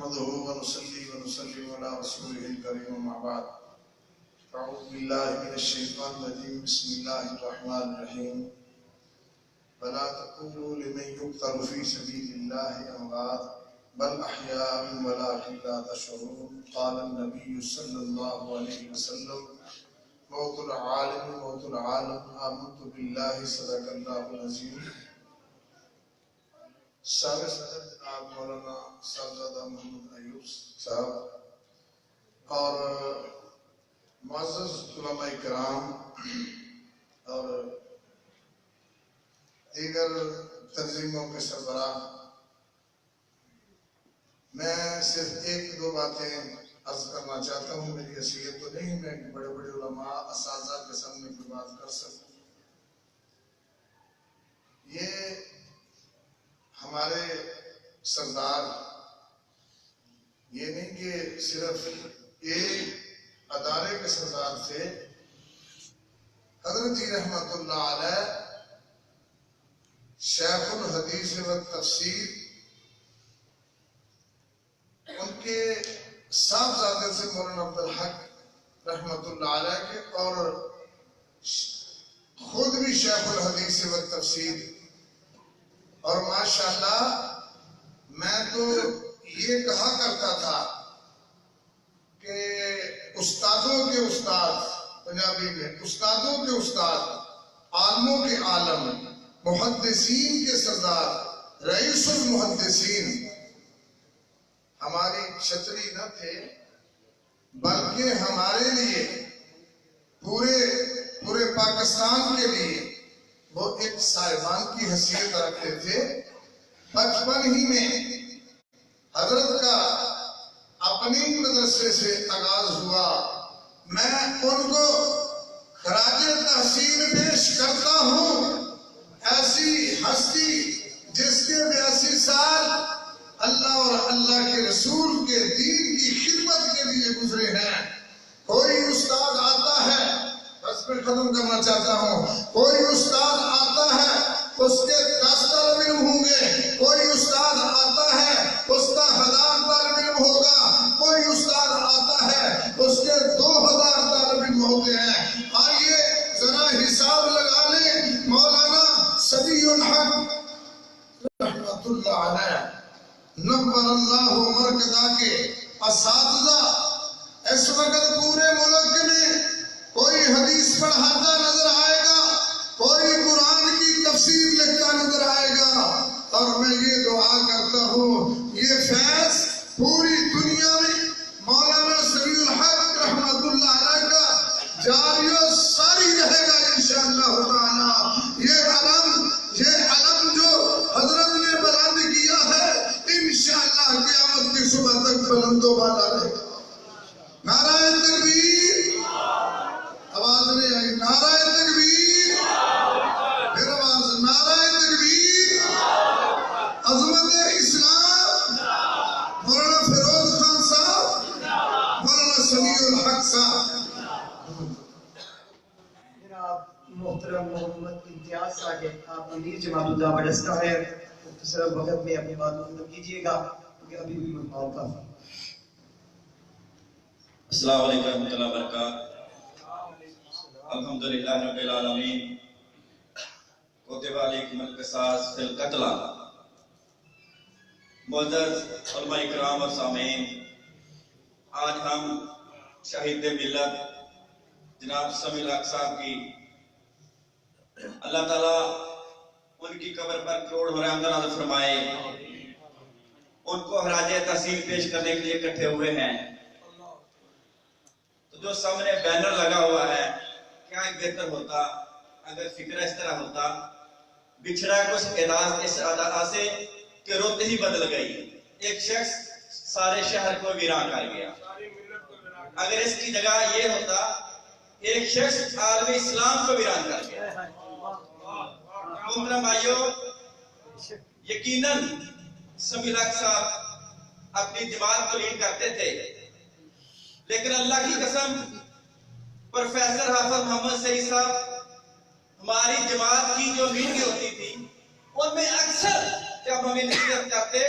نحمده ونصلي ونسلم على رسوله الكريم أما بعد أعوذ بالله من الشيطان الرجيم بسم الله الرحمن الرحيم ولا تقولوا لمن يقتل في سبيل الله أموات بل أحياء ولكن لا تشعرون قال النبي صلى الله عليه وسلم موت العالم موت العالم آمنت بالله صدق الله العظيم. سابق صدر جناب مولانا صاحبزادہ محمد ایوب صاحب اور معزز علماء کرام اور دیگر تنظیموں کے سربراہ، میں صرف ایک دو باتیں عرض کرنا چاہتا ہوں. میری حیثیت تو نہیں میں بڑے بڑے علماء اساتذہ کے سامنے کوئی بات کر سکوں. یہ ہمارے سردار یہ نہیں کہ صرف ایک ادارے کے سردار تھے. حضرت جی رحمت اللہ علیہ شیخ الحدیث و تفسیر، ان کے صاحبزادے سے مولانا عبدالحق رحمت اللہ علیہ کے، اور خود بھی شیخ الحدیث و تفسیر. اور ماشاءاللہ میں تو یہ کہا کرتا تھا کہ استادوں کے استاد، پنجابی میں استادوں کے استاد، عالموں کے عالم، محدثین کے سردار، رئیس المحدثین ہماری چھتری نہ تھے، بلکہ ہمارے لیے پورے پاکستان کے لیے وہ ایک صاحبان کی حیثیت رکھتے تھے. بچپن ہی میں حضرت کا اپنی مدرسے سے آغاز ہوا. میں ان کو خراج تحسین پیش کرتا ہوں. ایسی ہستی جس کے 82 سال اللہ اور اللہ کے رسول کے دین کی خدمت کے لیے گزرے ہیں. کوئی استاد آتا ہے، بس میں ختم کرنا چاہتا ہوں، کوئی استاد آتا ہے اس کے 10 طالب علم ہوں گے، کوئی استاد آتا ہے اس کا 1000 طالب علم ہوگا، کوئی استاد آتا ہے اس کے 2000 طالب علم ہوتے ہیں. آئیے ذرا حساب لگا لیں. مولانا صدی الحق رحمت اللہ علیہ نور اللہ مرکزہ کے اساتذہ اس وقت پورے ملک میں کوئی حدیث پڑھاتا نظر آئے گا، کوئی قرآن کی تفسیر لکھتا نظر آئے گا. اور میں یہ دعا کرتا ہوں یہ فیض پوری دنیا میں مولانا صدی الحق رحمت اللہ علیہ کا جاری و ساری رہے گا انشاءاللہ تعالی. یہ علم جو حضرت نے بلند کیا ہے انشاءاللہ قیامت کی صبح تک بلند و بالا رہے گا. نعرہ تکبیر، آواز نہیں آئی. نعرہ تکبیر، پھر آواز. نعرہ تکبیر. عظمت اسلام، مولانا فیروز خان صاحب، مولانا سمیع الحق صاحب. جناب محترم محمد امتیاز صاحب، آپ امیر جماعت الدعوہ ڈسکا ہے، مختصر وقت میں اپنی بات ختم کیجیے گا کیونکہ ابھی بھی مہمان کا. السلام علیکم ورحمۃ اللہ وبرکاتہ. الحمدللہ رب العالمین. کوتب علیکم القصاص فی القتلى. معزز علماء اکرام اور سامعین، آج ہم شہید ملت جناب سمیع الحق صاحب کی اللہ تعالیٰ ان کی قبر پر کروڑ رحمت نازل فرمائے، ان کو خراج تحسین پیش کرنے کے لیے اکٹھے ہوئے ہیں. تو جو سامنے بینر لگا ہوا ہے، کیا بہتر ہوتا اگر فکر اس طرح ہوتا، بچھڑا کچھ اعداد اس ادا سے کہ روتے ہی بدل گئی. ایک شخص سارے شہر کو ویران کر گیا. اگر اس کی جگہ یہ ہوتا ایک شخص عالم اسلام کو ویران کر گیا. محترم بھائیو، یقیناً سمیع الحق صاحب اپنی جماعت کو لیڈ کرتے تھے، لیکن اللہ کی قسم پروفیسر حافظ محمد سعید صاحب ہماری جماعت کی جو میٹنگیں ہوتی تھی ان میں اکثر جب ہمیں نصیحت کرتے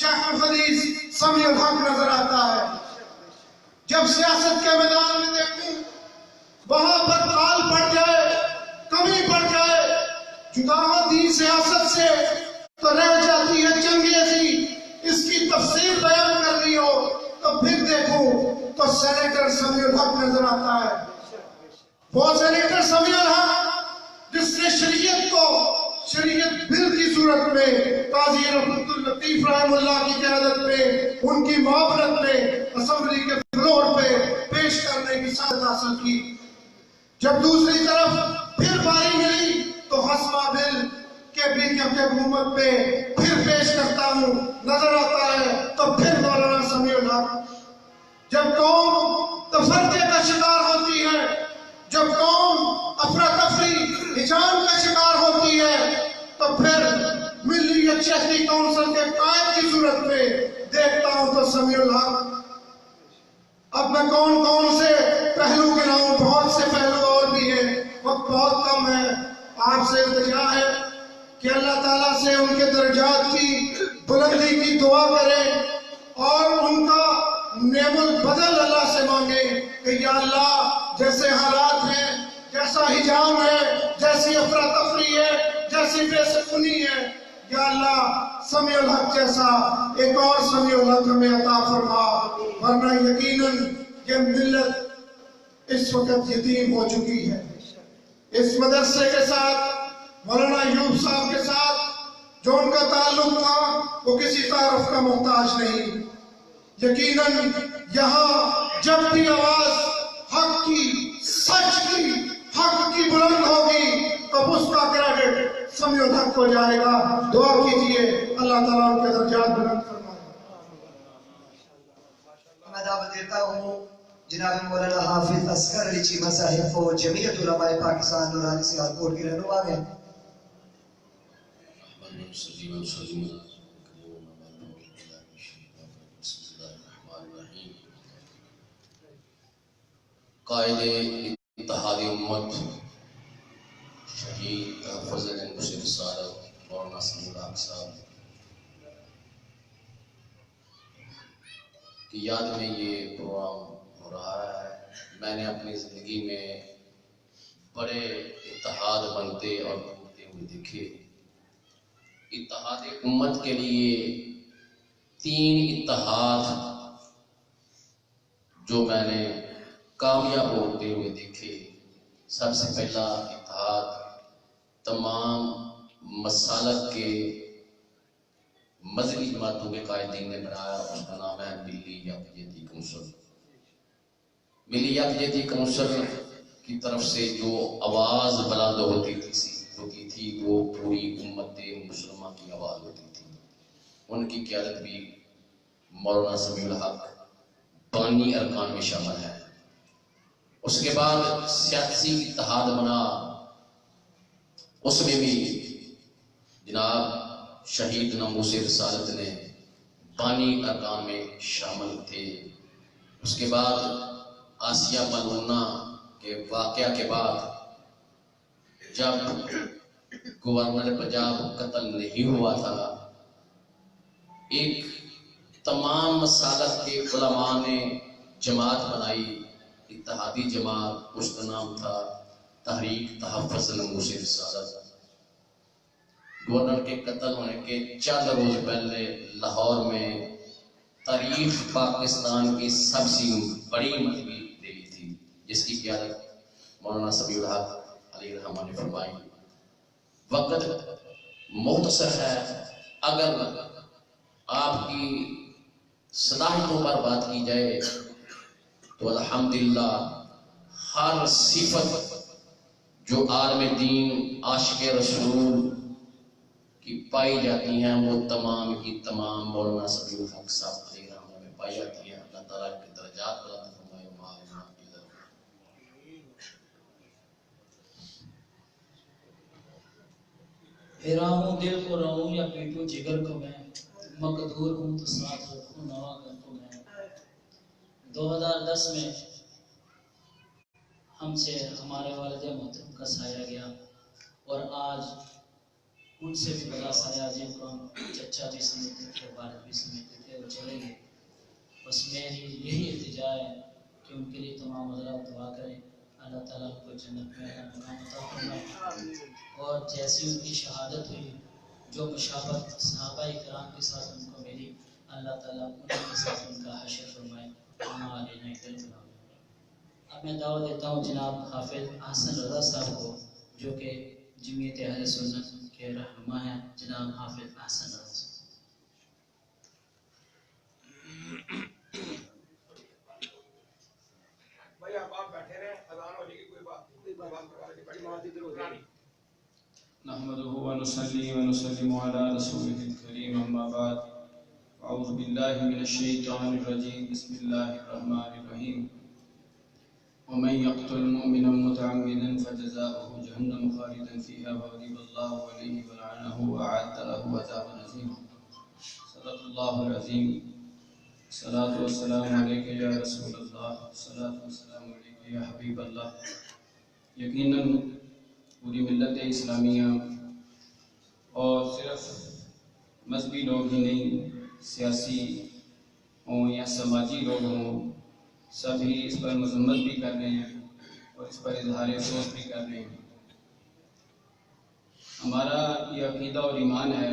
شیخ الحدیث سمیع الحق نظر آتا ہے۔ جب سیاست کے میدان میں دیکھوں وہاں پر قال پڑ جائے، کمی پڑ جائے، جدا دین سیاست سے تو رہ جاتی ہے چنگیزی، اس کی تفسیر بیان کرنی ہو تو پھر دیکھوں تو سینیٹر سمیع الحق نظر آتا ہے۔ وہ سینیٹر سمیع الحق جس نے شریعت کو شریعت بل کی صورت میں قاضی رحمت اللطیف رحم اللہ کی قیادت میں ان کی معاونت میں اسمبلی کے فلور پہ پیش کرنے کی سعادت حاصل کی۔ جب دوسری طرف پھر باری ملی تو ہسما بل کے بی کے حکومت میں پھر پیش کرتا ہوں، نظر آتا ہے تو پھر مولانا سمیع الحق۔ جب قوم تفرقے کا شکار ہوتی ہے، جب قوم افراتفری ہجام کا شکار ہوتی ہے تو پھر ملیت شہری کونسل کے قائد کی صورت میں دیکھتا ہوں تو سمیع الحق۔ اب میں کون کون سے پہلو گناؤں، بہت سے پہلو اور بھی ہیں، وقت بہت کم ہے۔ آپ سے التجا ہے کہ اللہ تعالیٰ سے ان کے درجات کی بلندی کی دعا کریں اور ان کا نعم البدل اللہ سے مانگیں کہ یا اللہ جیسے حالات ہیں، جیسا حجام ہے، جیسی افراتفری ہے، جیسی بے سکونی ہے، یا اللہ سمیع الحق جیسا ایک اور سمیع الحق ہمیں عطا فرما، ورنہ یقیناً یہ ملت اس وقت یتیم ہو چکی ہے۔ اس مدرسے کے ساتھ مولانا ایوب صاحب کے ساتھ جو ان کا تعلق تھا وہ کسی تعارف کا محتاج نہیں۔ یقیناً یہاں جب بھی آواز حق کی، سچ کی، حق کی بلند ہوگی تو اس کا کریڈٹ سمیع الحق کو جائے گا۔ دعا کیجئے اللہ تعالیٰ ان کے درجات بلند فرمائے۔ میں دعوت دیتا ہوں جناب مولانا حافظ اصغر علی چیمہ صاحب کو جمعیت علماء پاکستان نورانی سیالکوٹ کی رہنما ہے۔ قائد اتحاد امت شہید تحفظ المشیر صاحب مولانا سمیع الحق صاحب کی یاد میں یہ پروگرام ہو رہا ہے۔ میں نے اپنی زندگی میں بڑے اتحاد بنتے اور ٹوٹتے ہوئے دیکھے۔ اتحاد امت کے لیے 3 اتحاد جو میں نے کامیاب ہوتے ہوئے دیکھے۔ سب سے پہلا اتحاد تمام مسالک کے مذہبی جماعتوں کے قائدین نے بنایا، اس کا نام ہے ملی یکجہتی کونسل۔ ملی یکجہتی کونسل کی طرف سے جو آواز بلند ہوتی تھی وہ پوری امت مسلمہ کی آواز ہوتی تھی۔ ان کی قیادت بھی مولانا سمیع الحق بانی ارکان میں شامل ہے۔ اس کے بعد سیاسی اتحاد بنا، اس میں بھی جناب شہید ناموس رسالت نے بانی ارکان میں شامل تھے۔ اس کے بعد آسیہ ملونہ کے واقعہ کے بعد جب گورنر پنجاب قتل نہیں ہوا تھا، ایک تمام مسالک کے علماء نے جماعت بنائی، اتحادی جماعت، اس کا نام تھا تحریک تحفظ ناموس رسالت۔ گورنر کے قتل ہونے کے چند روز پہلے لاہور میں تاریخ پاکستان کی سب سے بڑی مذہبی ریلی تھی جس کی قیادت مولانا سمیع الحق علیہ الرحمہ نے فرمائی۔ وقت مختصر ہے، اگر آپ کی صلاحیتوں پر بات کی جائے تو الحمدللہ ہر صفت جو عالم دین عاشق رسول کی پائی جاتی ہیں وہ تمام کی تمام مولانا سمیع الحق صاحب علیہ الرحمہ میں پائی جاتی ہیں۔ اللہ تعالیٰ کے درجات بلند فرمائے۔ پھیرا ہوں دل کو رہوں یا پیٹو جگر کو میں، مقدور ہوں تو ساتھ رکھوں نوا کر کو میں۔ 2010 میں ہم سے ہمارے والد محترم کا سایہ گیا اور آج ان سے بھی بڑا سایہ جن کو ہم چچا بھی سمجھتے تھے، والد بھی سمجھتے تھے، وہ چلے گئے. بس میری یہی التجا ہے کہ ان کے لیے تمام حضرات دعا کریں، اللہ تعالیٰ ان کو جنت میں اعلیٰ مقام عطا فرمائے. اور جیسی ان کی شہادت ہوئی، جو مشابہت صحابہ کرام کے ساتھ ان کو ملی، اللہ تعالیٰ ان کے ساتھ ان کا حشر فرمائے. اب میں دعوت دیتا ہوں جناب حافظ احسن رضا صاحب کو، جو کہ جمعیت اہل سنت کے رہنما ہیں. جناب حافظ احسن رضا صاحب. بھائی آپ بیٹھے رہیں، اذان ہونے کی کوئی بات نہیں. نحمده ونصلي ونسلم على رسوله الكريم أما بعد. أعوذ بالله من الشيطان الرجيم. بسم الله الرحمن الرحيم. ومن يقتل مؤمنا متعمدا فجزاؤه جهنم خالدا فيها وغضب الله عليه ولعنه وأعد له عذابا عظيما. صدق الله العظيم. الصلاة والسلام عليك يا رسول الله. الصلاة والسلام عليك يا حبيب الله. یقیناً پوری ملت اسلامیہ اور صرف مذہبی لوگ ہی نہیں، سیاسی ہوں یا سماجی لوگ ہوں، سبھی اس پر مذمت بھی کر رہے ہیں اور اس پر اظہار افسوس بھی کر رہے ہیں. ہمارا یہ عقیدہ اور ایمان ہے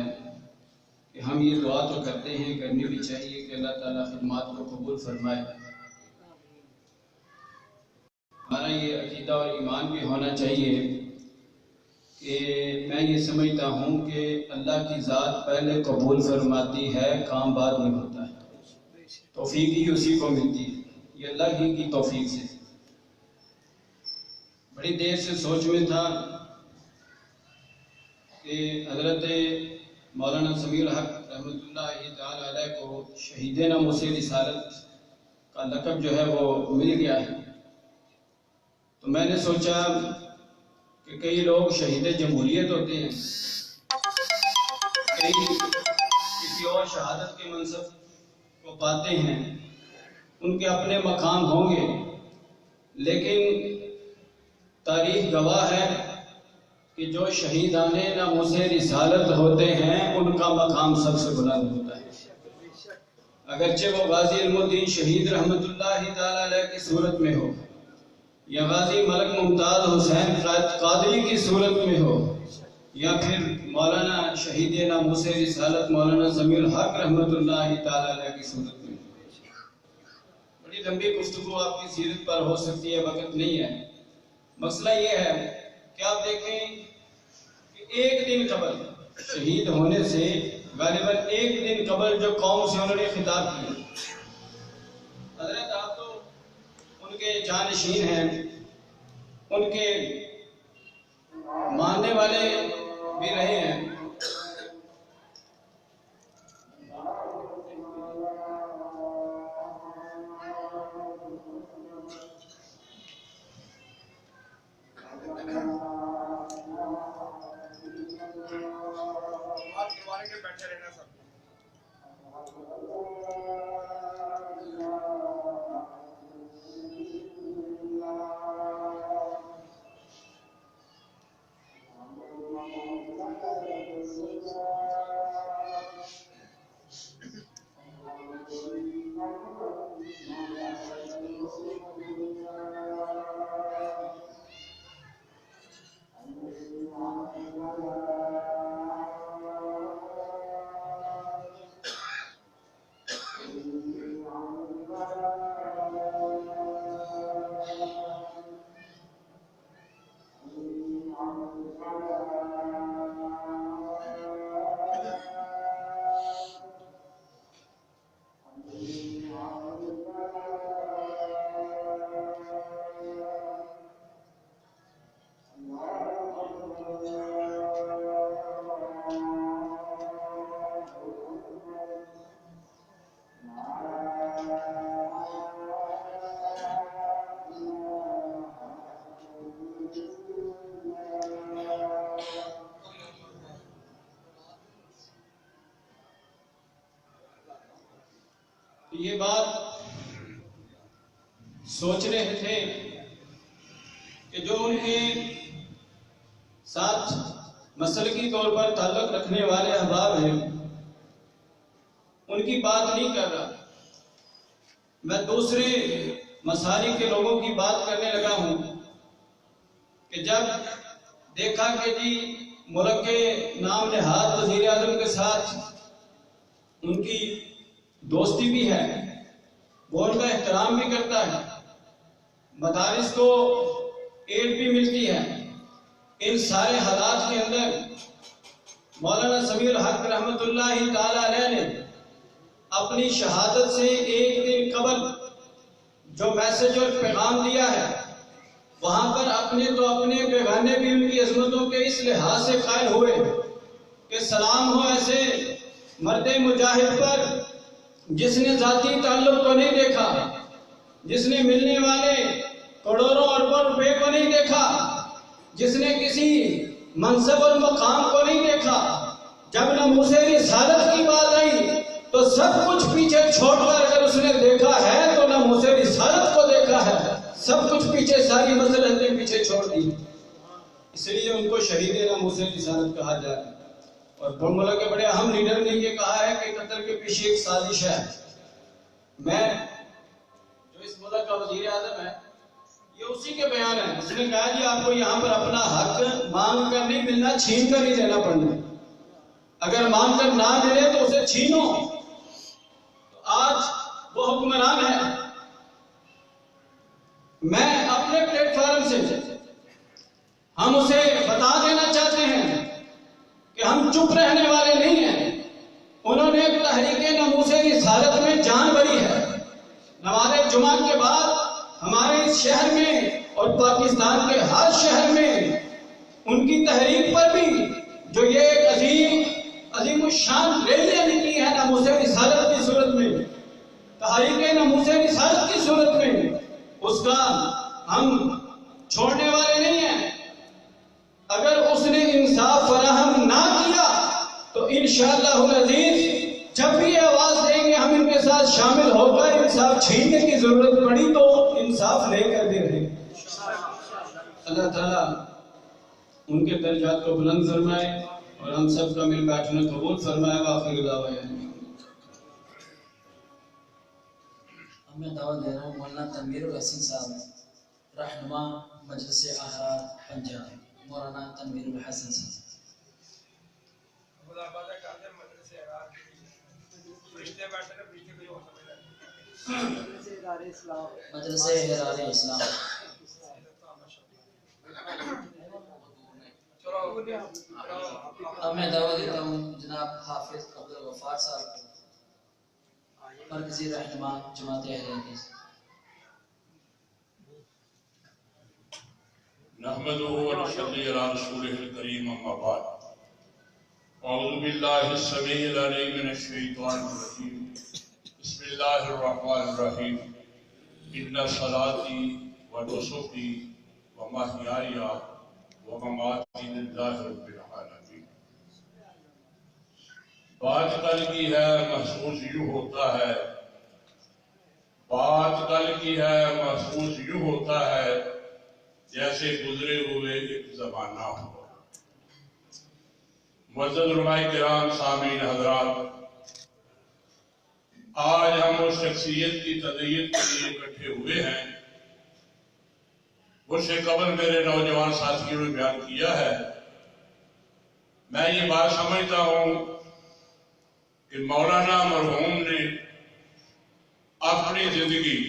کہ ہم یہ دعا تو کرتے ہیں، کرنی بھی چاہیے کہ اللہ تعالیٰ خدمات کو قبول فرمائے. ہمارا یہ عقیدہ اور ایمان بھی ہونا چاہیے کہ میں یہ سمجھتا ہوں کہ اللہ کی ذات پہلے قبول فرماتی ہے، کام بعد میں ہوتا ہے. توفیق ہی اسی کو ملتی ہے، یہ اللہ ہی کی توفیق سے. بڑی دیر سے سوچ میں تھا کہ حضرت مولانا سمیع الحق رحمۃ اللہ تعالی علیہ کو شہید ناموس رسالت کا لقب جو ہے وہ مل گیا ہے. تو میں نے سوچا کہ کئی لوگ شہید جمہوریت ہوتے ہیں، کئی کسی اور شہادت کے منصب کو پاتے ہیں، ان کے اپنے مقام ہوں گے، لیکن تاریخ گواہ ہے کہ جو شہیدان ناموس رسالت ہوتے ہیں ان کا مقام سب سے بلند ہوتا ہے. اگرچہ وہ غازی علم الدین شہید رحمۃ اللہ تعالی علیہ کی صورت میں ہو، یا غازی ملک ممتاز حسین قادری کی صورت میں ہو، یا پھر مولانا شہید ناموس رسالت مولانا سمیع الحق رحمۃ اللہ تعالی علیہ کی صورت میں ہو. بڑی لمبی گفتگو آپ کی سیرت پر ہو سکتی ہے، وقت نہیں ہے. مسئلہ یہ ہے کہ آپ دیکھیں کہ ایک دن قبل شہید ہونے سے غالباً ایک دن قبل جو قوم سے انہوں نے خطاب کیا، حضرت آپ تو ان کے جانشین ہیں، ان کے ماننے والے بھی رہے ہیں. بیٹھے رہنا سب. یہ بات سوچ رہے تھے کہ جو ان کے ساتھ مسلکی طور پر تعلق رکھنے والے احباب ہیں، ان کی بات نہیں کر رہا، میں دوسرے مسالک کے لوگوں کی بات کرنے لگا ہوں کہ جب دیکھا کہ جی ملک کے نام نہاد وزیر اعظم کے ساتھ ان کی دوستی بھی ہے، وہ ان کا احترام بھی کرتا ہے، مدارس کو ایڈ بھی ملتی ہے، ان سارے حالات کے اندر مولانا سمیع الحق رحمۃ اللہ تعالی علیہ نے اپنی شہادت سے ایک دن قبل جو میسج اور پیغام دیا ہے، وہاں پر اپنے تو اپنے بیگانے بھی ان کی عظمتوں کے اس لحاظ سے قائل ہوئے کہ سلام ہو ایسے مرد مجاہد پر جس نے ذاتی تعلق کو نہیں دیکھا، جس نے ملنے والے کروڑوں اربوں روپے کو نہیں دیکھا، جس نے کسی منصب اور مقام کو نہیں دیکھا۔ جب ناموس رسالت کی بات آئی تو سب کچھ پیچھے چھوڑ کر اگر اس نے دیکھا ہے تو ناموس رسالت کو دیکھا ہے، سب کچھ پیچھے، ساری مصلحتیں پیچھے چھوڑ دی، اس لیے ان کو شہید ناموس رسالت کہا جائے۔ اور ملک کے بڑے اہم لیڈر نے یہ کہا ہے کہ قتل کے پیچھے ایک سازش ہے۔ میں جو اس ملک کا وزیر اعظم ہے، یہ اسی کے بیان ہے، اس نے کہا جی آپ کو یہاں پر اپنا حق مانگ کر نہیں ملنا، چھین کر نہیں دینا پڑنا، اگر مانگ کر نہ ملے تو اسے چھینو۔ تو آج وہ حکمران ہے، میں اپنے پلیٹ فارم سے ہم اسے بتا دینا چاہتے ہیں کہ ہم چپ رہنے والے نہیں ہیں۔ انہوں نے تحریک ناموس رسالت میں جان بری ہے۔ نماز جمعہ کے بعد ہمارے اس شہر میں اور پاکستان کے ہر شہر میں ان کی تحریک پر بھی جو یہ ایک عظیم الشان ریلیاں نکلی ہے ناموس رسالت کی صورت میں، تحریک ناموس رسالت کی صورت میں، اس کا ہم چھوڑنے والے نہیں ہیں۔ اگر اس نے انصاف فراہم نہ کیا تو انشاءاللہ العزیز جب بھی آواز دیں گے ہم ان کے ساتھ شامل ہو کر انصاف چھیننے کی ضرورت پڑی تو انصاف لے کر دے رہے۔ اللہ تعالیٰ ان کے درجات کو بلند فرمائے اور ہم سب کا مل بیٹھنا قبول فرمائے۔ وآخر دعوانا میں دعوت دے رہا ہوں مولانا تنویر الحسن صاحب، رہنما مجلس احرار پنجاب، مولانا تنویر الحسن صاحب۔ مجلس احرار اسلام۔ اب میں دعوت دیتا ہوں جناب حافظ عبدالغفار صاحب کو، مرکزی رہنما جماعت اہل حدیث۔ نحمده ونصلي على رسوله الكريم اما بعد اعوذ بالله السميع العليم من الشيطان الرجيم بسم الله الرحمن الرحيم ان صلاتي ونسكي ومحياي ومماتي لله رب العالمين۔ بات کل کی ہے محسوس یوں ہوتا ہے، بات کل کی ہے محسوس یوں ہوتا ہے جیسے گزرے ہوئے ایک زمانہ ہو۔ معزز علماء کرام، سامعین حضرات، آج ہم اس شخصیت کی تدعیت کے لیے اکٹھے ہوئے ہیں، اس سے قبل میرے نوجوان ساتھیوں نے بیان کیا ہے۔ میں یہ بات سمجھتا ہوں کہ مولانا مرحوم نے اپنی زندگی،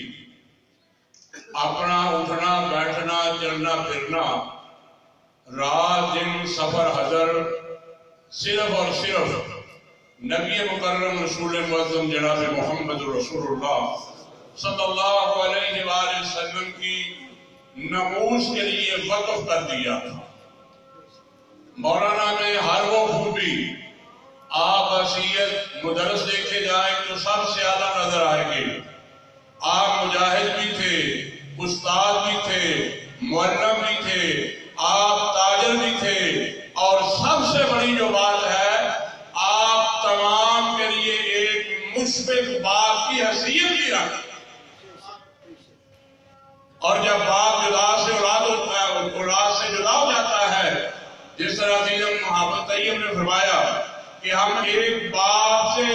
اپنا اٹھنا بیٹھنا چلنا پھرنا، رات دن سفر حضر، صرف اور صرف نبی مکرم رسول معظم جناب محمد رسول اللہ صلی اللہ علیہ وآلہ وسلم کی ناموس کے لیے وقف کر دیا تھا۔ مولانا میں ہر وہ خوبی، آپ حیثیت مدرس دیکھے جائیں تو سب سے اعلیٰ نظر آئے گی۔ آپ مجاہد بھی تھے، استاد بھی تھے، معلم بھی تھے، آپ تاجر بھی تھے، اور سب سے بڑی جو بات ہے آپ تمام کے لیے ایک مشفق باپ کی حیثیت بھی رکھتے۔ اور جب باپ اولاد سے جدا ہو جاتا ہے، جس طرح طرح سیدنا محمد طیب نے فرمایا کہ ہم ایک باپ سے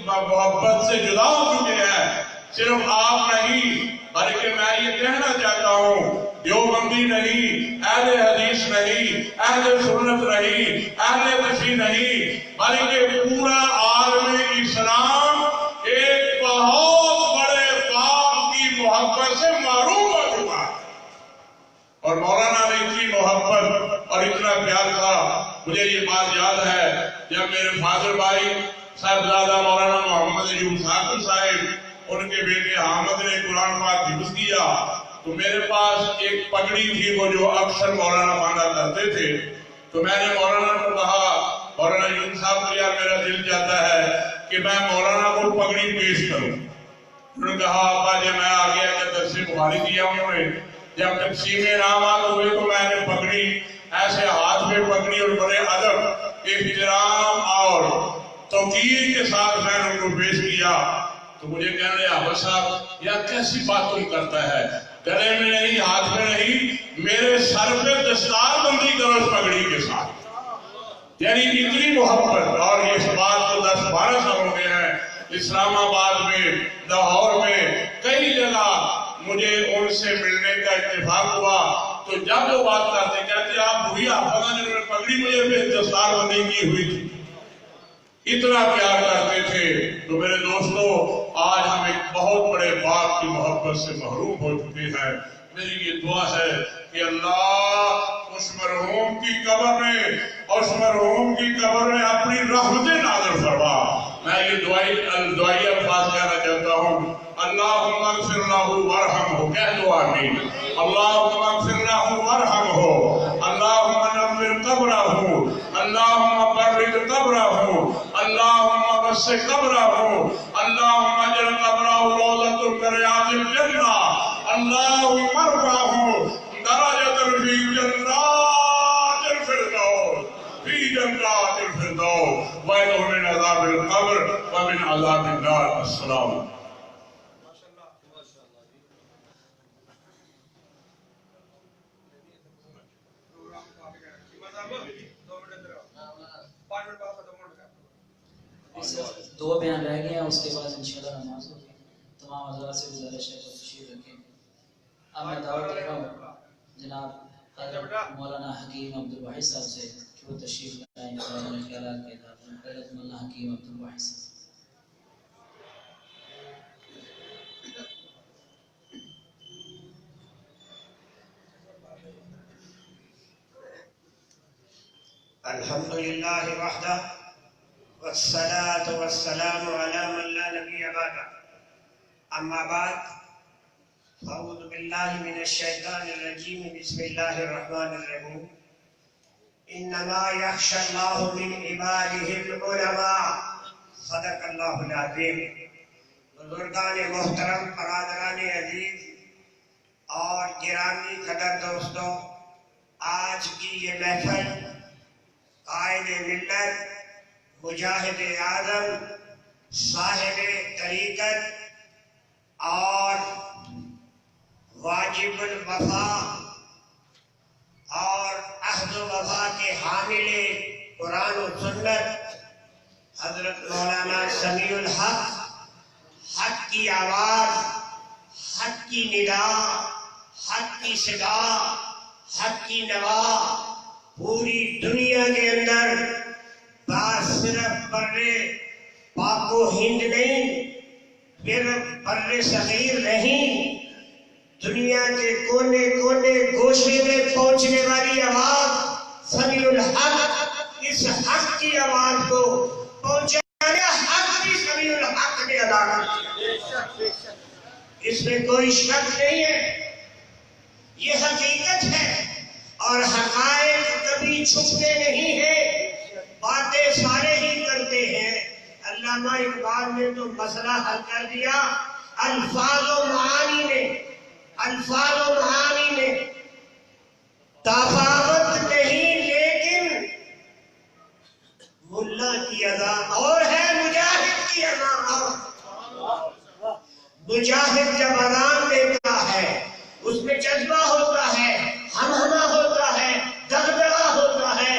محبت سے جدا ہو چکے ہیں، صرف آپ نہیں بلکہ میں یہ کہنا چاہتا ہوں دیوبندی نہیں، اہل حدیث نہیں، اہل سنت نہیں، اہل تشیع نہیں، بلکہ پورا عالم اسلام ایک بہت بڑے باپ کی محبت سے محروم ہو چکا ہے۔ اور مولانا نے اتنی محبت اور اتنا پیار تھا، مجھے یہ بات یاد ہے جب میرے فادر بھائی صاحبزادہ مولانا محمد ایوب ٹھاکر صاحب ان کے بیٹے حامد نے قرآن پاک حفظ کیا تو میرے پاس ایک پگڑی تھی وہ جو اکثر مولانا باندھا کرتے تھے، تو میں نے مولانا کو کہا مولانا ایوب صاحب کو یار میرا دل چاہتا ہے کہ میں مولانا کو پگڑی پیش کروں۔ انہوں نے کہا ابا جی میں آ گیا کہ درس بخاری دیا انہوں نے، جب تقسیم انعامات ہوئے تو میں نے پگڑی ایسے ہاتھ میں پگڑی اور بڑے ادب احترام اور توقیر کے ساتھ میں نے ان کو پیش کیا تو مجھے کہنے لگے حافظ صاحب یا کیسی بات تم کرتا ہے، گلے میں نہیں ہاتھ میں نہیں، میرے سر پہ دستار بندی کرو اس پگڑی کے ساتھ۔ یعنی اتنی محبت، اور اس بات کو 10-12 سال ہو گئے ہیں، اسلام آباد میں، لاہور میں، کئی جگہ مجھے ان سے ملنے کا اتفاق ہوا تو جب وہ بات کرتے کہتے آپ وہی حافظ ہیں جنہوں نے پگڑی مجھے پہ دستار بندی کی ہوئی تھی، اتنا پیار کرتے تھے۔ تو میرے دوستو آج ہم ایک بہت بڑے باپ کی محبت سے محروم ہو چکے ہیں۔ میری یہ دعا ہے کہ اللہ اس مرحوم کی قبر میں اپنی رحمتیں نازل فرما۔ میں یہ دعائی الفاظ کہنا چاہتا ہوں، اللہم اغفر لہ وارحمہ، کہہ دو آمین۔ اللہم اغفر لہ وارحمہ، اللہم نور قبرہ، اللہم برد قبرہ، اللہم وسع قبرہ، اللہم اجعل قبرہ روضۃ من ریاض الجنہ، اللہم ارفعہ درجۃ فی جنات الفردوس، فی جنات الفردوس، وَإِنَّهُ مِنْ عَذَابِ الْقَبْرِ وَمِنْ عَذَابِ النَّارِ۔ السلام۔ دو بیان رہ گئے ہیں، اس کے بعد انشاءاللہ نماز ہوگی۔ تمام حضرات سے گزارش ہے کہ تشریف رکھیں۔ اب میں دعوت دے رہا ہوں جناب حضرت مولانا حکیم عبدالواحد صاحب سے کہ وہ تشریف لائیں اور خیالات کے ساتھ حضرت مولانا حکیم عبدالواحد صاحب۔ الحمدللہ وحدہ والصلاة والسلام على من لا نبی بعدہ، اما بعد فاعوذ باللہ من الشیطان الرجیم، بسم اللہ الرحمن الرحیم، انما یخشی اللہ من عبادہ العلماء، صدق اللہ العظیم۔ بزرگان محترم، برادران عزیز اور گرامی قدر دوستوں، آج کی یہ محفل قائد ملت، مجاہد اعظم، صاحب طریقت اور واجب الوفا اور عہد و وفا کے حامل قرآن و سنت حضرت مولانا سمیع الحق، حق کی آواز، حق کی ندا، حق کی صدا، حق کی نوا پوری دنیا کے اندر بات صرف بر پاک و ہند نہیں، صرف بر صغیر نہیں، دنیا کے کونے کونے گوشے میں پہنچنے والی آواز سمیع الحق، اس حق کی آواز کو پہنچانے حق بھی سمیع الحق نے ادا کیا، اس میں کوئی شک نہیں ہے، یہ حقیقت ہے اور حقائق کبھی چھپتے نہیں ہیں، باتیں سارے ہی کرتے ہیں۔ علامہ اقبال نے تو مسئلہ حل کر دیا الفاظ و معانی میں تفاوت نہیں، لیکن ملا کی ادا اور ہے، مجاہد کی ادا اور۔ مجاہد جب اذان دیتا ہے اس میں جذبہ ہوتا ہے، ہمہمہ ہوتا ہے، دغدغہ ہوتا ہے،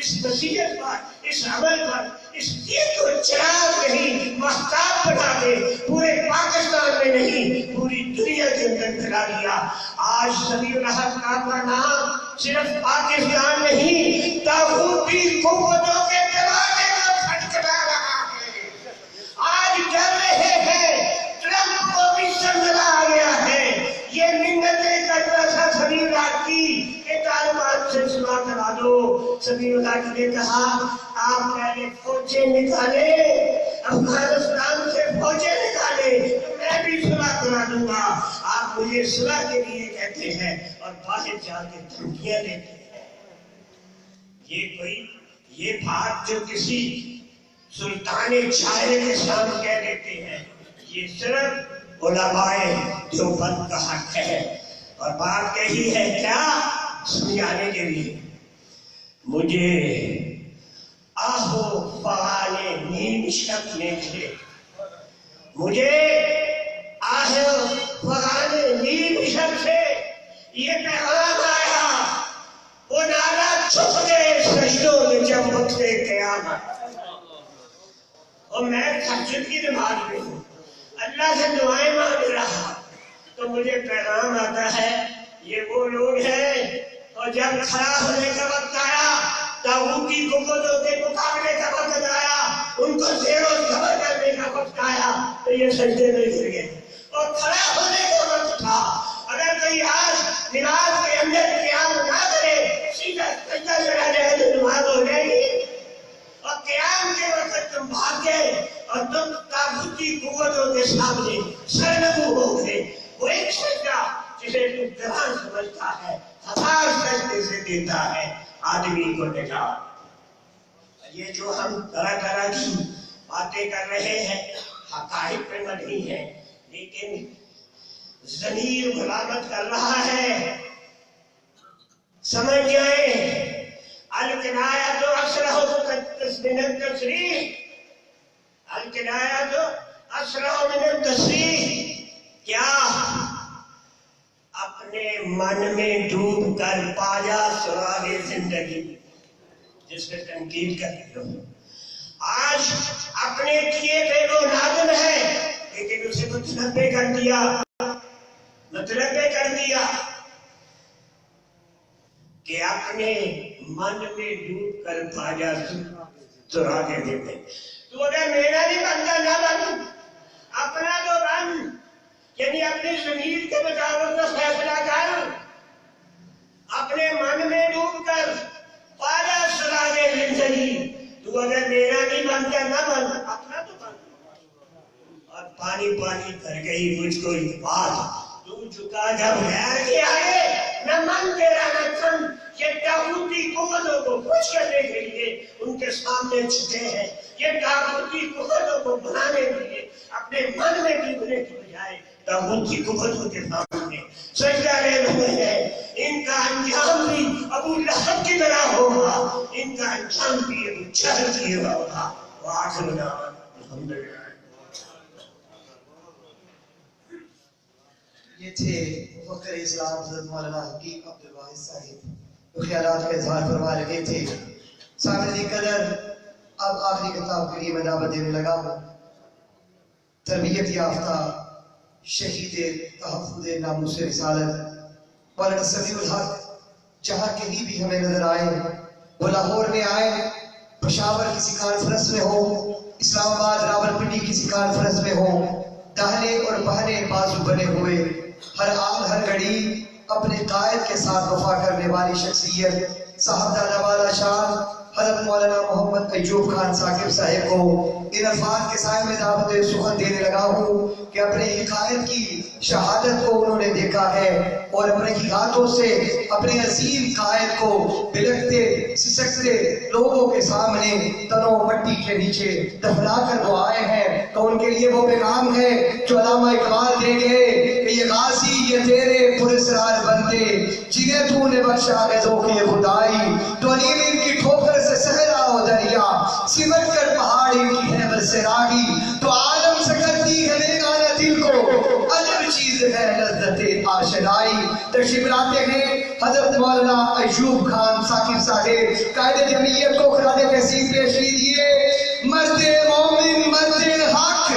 اس نصیحت پر، اس عمل پر، اس دین کو چراغ نہیں مہتاب بنا دے، پورے پاکستان میں نہیں پوری دنیا کے اندر پھیلا دیا۔ آج سمیع الحق کا نام صرف پاکستان نہیں طاغوتی قوتوں کے دروازے کو کھٹکھٹا رہا ہے۔ آج ڈر رہے ہیں، ٹرمپ کو بھی سنبھلا آ گیا ہے۔ یہ منتیں کرتا تھا سمیع الحق کی کہ طالبان سے صلح کرا دو۔ سمیع الحق نے کہا آپ پہلے فوجیں نکالے، افغانستان سے فوجیں نکالے تو میں بھی صلح کرا دوں گا۔ آپ مجھے صلح کے لیے کہتے ہیں اور باہر جا کے دھمکیاں دیتے ہیں۔ یہ بات جو کسی سلطان چائے کے سامنے کہہ دیتے ہیں، یہ صرف علماء دیوبند کا حق ہے۔ اور بات کہی ہے کیا سمجھانے کے لیے، مجھے آہو فغانے نیم شب میں تھے، مجھے آہو فغانے نیم شب سے یہ پیغام آیا، وہ نعرہ چھپ گئے سجدوں میں جب اٹھے قیامت۔ اور میں تہجد کی نماز میں ہوں، اللہ سے دعائیں مانگ رہا تو مجھے پیغام آتا ہے یہ وہ لوگ ہیں، اور جب کھڑا ہونے کا وقت آیا، طاغوتی قوتوں کے مقابلے کا وقت آیا، ان کو زیر و زبر کرنے کا وقت آیا تو یہ سجدے میں گر گئے۔ اور کھڑا ہونے کا وقت تھا، اگر کوئی آج نماز کے اندر قیام نہ کرے، سیدھا سجدہ چلا جائے تو نماز ہو جائے گی۔ اور قیام کے وقت تم بھاگ گئے اور تم طاغوتی قوتوں کے سامنے سرنگو ہو گئے۔ وہ ایک سجدہ جسے تم قرآن سمجھتا ہے، ہزار سجدے سے دیتا ہے آدمی کو نجات۔ یہ جو ہم طرح طرح کی باتیں کر رہے ہیں حقائق پہ مبنی ہے، لیکن ضمیر ملامت کر رہا ہے۔ سمجھ جائیں الکنایۃ اسرع من التصریح، الکنایۃ اسرع من التصریح۔ کیا اپنے من میں ڈوب کر پایا سراغ زندگی، جس پہ تنقید کر رہے ہو، آج اپنے کیے پہ وہ نادم ہے لیکن اسے متنبع کر دیا، متنبع کر دیا کہ اپنے من میں ڈوب کر پایا سراغ زندگی۔ تو اگر میرا بھی بندہ نہ بن، اپنا تو بن، یعنی اپنی ضمیر کے مطابق کا فیصلہ کر، اپنے من میں ڈوب کر پایا سراغ زندگی۔ تو اگر میرا بھی بنتا نہ بن، اپنا تو بن۔ اور پانی پانی کر گئی مجھ کو ایک بات، تو جھکا جب غیر کے آئے، نہ من تیرا نہ تن، یہ طاغوتی قوتوں کو خوش کرنے کے لیے ان کے سامنے جھکے ہیں، یہ طاغوتی قوتوں کو بنانے کے لیے اپنے من میں ڈوبنے کی بجائے طاغوتی قوتوں کے سامنے سجدہ لے رہے ہیں۔ ان کا انجام بھی ابو لہب کی طرح ہوگا، ان کا انجام بھی ابو جہل کی طرح ہوگا۔ وآخر دعوانا الحمدللہ۔ یہ تھے مفکر اسلام حضرت مولانا حکیم عبدالواحد صاحب، جو خیالات کا اظہار فرما رہے تھے۔ سامنے قدر اب آخری کتاب کے لیے میں دعوت دینے لگا ہوں۔ تربیت یافتہ شہید تحفظ ناموس رسالت مولانا سمیع الحق جہاں کہیں بھی ہمیں نظر آئے، وہ لاہور میں آئے، پشاور کسی کانفرنس میں ہو، اسلام آباد راولپنڈی کسی کانفرنس میں ہو، داہنے اور بہنے بازو بنے ہوئے، ہر آن ہر گھڑی اپنے قائد کے ساتھ وفا کرنے والی شخصیت صاحب دادا والا شان حضرت مولانا محمد ایوب خان ثاقب صاحب کو ان الفاظ کے سائے میں دعوت سخن دینے لگا ہوں کہ اپنے ہی قائد کی شہادت کو انہوں نے دیکھا ہے اور اپنے ہی ہاتھوں سے اپنے عظیم قائد کو بلکتے سسکتے لوگوں کے سامنے تنوں مٹی کے نیچے دفنا کر وہ آئے ہیں۔ تو ان کے لیے وہ پیغام ہے جو علامہ اقبال دے گئے کہ یہ غازی یہ تیرے پراسرار بندے جنہیں تو نے بخشا ہے ذوقِ خدائی، تو علیم ان کی ٹھوکر سے صحرا و دریا سمٹ کر پہاڑ ان کی ہے برسراہی، تو عالم سے کرتی ہے نگاہ دل کو عجب چیز ہے لذت آشنائی۔ تشریف لاتے ہیں حضرت مولانا ایوب خان ثاقب صاحب قائد جمعیت کو خراج تحسین پیش کیجیے. مرد مومن مرد حق،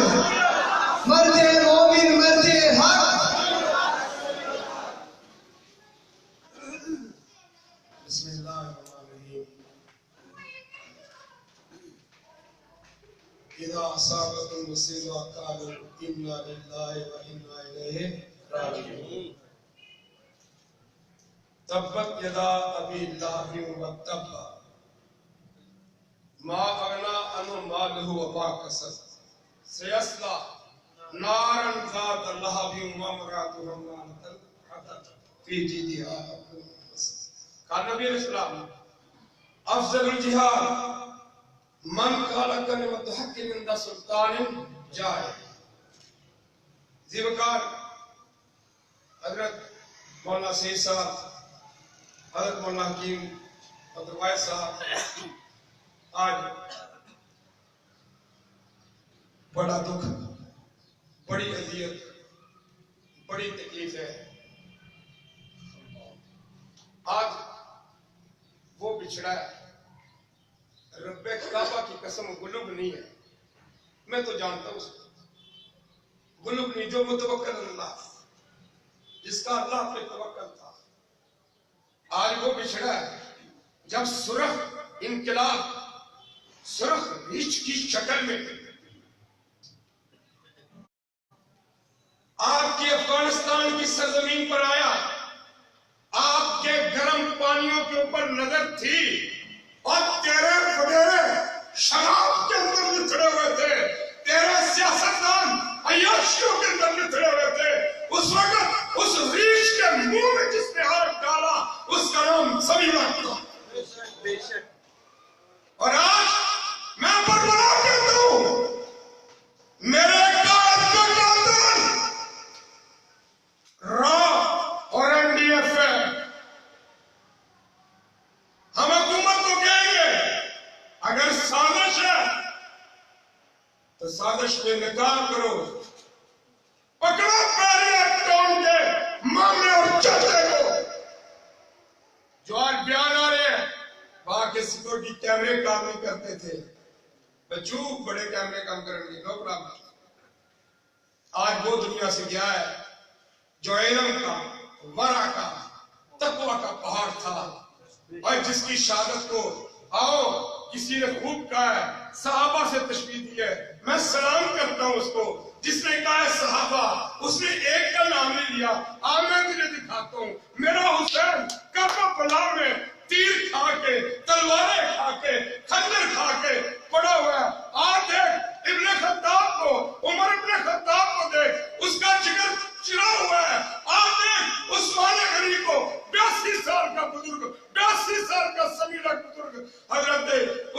مرد مومن مرد حق. بسم اللہ الرحمن الرحیم. اذا اصابت المصیبہ قالوا انا للہ و انا الیہ راجعون. تبت یدا ابی لہب وتب ما اغنى عنه ماله وما كسب سيصلى نارا ذات لهب وامرأته حمالة الحطب في جيدها حبل من مسد. قال نبی علیہ السلام افضل الجہاد من قال کلمۃ حق عند سلطان جائر. زیوکار حضرت مولانا سید صاحب، حضرت مولانا حکیم عبدالوائے صاحب، آج بڑا دکھ، بڑی اذیت، بڑی تکلیف ہے. آج وہ بچھڑا ہے. رب کعبہ کی قسم غلب نہیں ہے، میں تو جانتا ہوں اس کو. غلب نہیں، جو متوکل اللہ، جس کا اللہ پہ توکل تھا. آج وہ بچھڑا ہے. جب سرخ انقلاب، سرخ ریچھ کی شکل میں آپ کی افغانستان کی سرزمین پر آیا، آپ کے گرم پانیوں کے اوپر نظر تھی اور تیرے وڈیرے شراب کے اندر لتڑے ہوئے تھے، تیرے سیاستدان عیاشیوں کے اندر لتڑے ہوئے تھے. اس وقت اس ریچھ کے منہ میں جس نے ہاتھ ڈالا اس کا نام سمیع تھا. اور آج میں بربلا کہتا ہوں، میرے قائد کا قاتل را اور این ڈی ایف ہے. ہم حکومت کو کہیں گے اگر سازش ہے تو سازش پہ نکال کرو. پکڑو پیریار ٹاؤن کے مامے اور چچے کو جو آج بیان آ رہے ہیں. وہاں کے سیکورٹی کیمرے کام نہیں کرتے تھے، بچو بڑے کیمرے کام کریں گے، نو پرابلم. آج وہ دنیا سے گیا ہے جو علم کا، ورع کا، تقوی کا پہاڑ تھا، اور جس کی شہادت کو آؤ کسی نے خوب کہا ہے، صحابہ سے تشبیہ دی ہے. میں سلام کرتا ہوں اس کو جس نے کہا ہے صحابہ. اس نے ایک کا نام نہیں لیا. آج میں تجھے دکھاتا ہوں میرا حسین کربلا میں تیر کھا کے، تلواریں کھا کے، خنجر کھا کے پڑا ہوا ہے. آج دیکھ ابن خطاب کو، عمر ابن خطاب کو دیکھ، اس کا جگر چرا ہوا ہے. آج دیکھ عثمان غنی کو، 82 سال کا بزرگ، 82 سال کا سمیع بزرگ، حضرت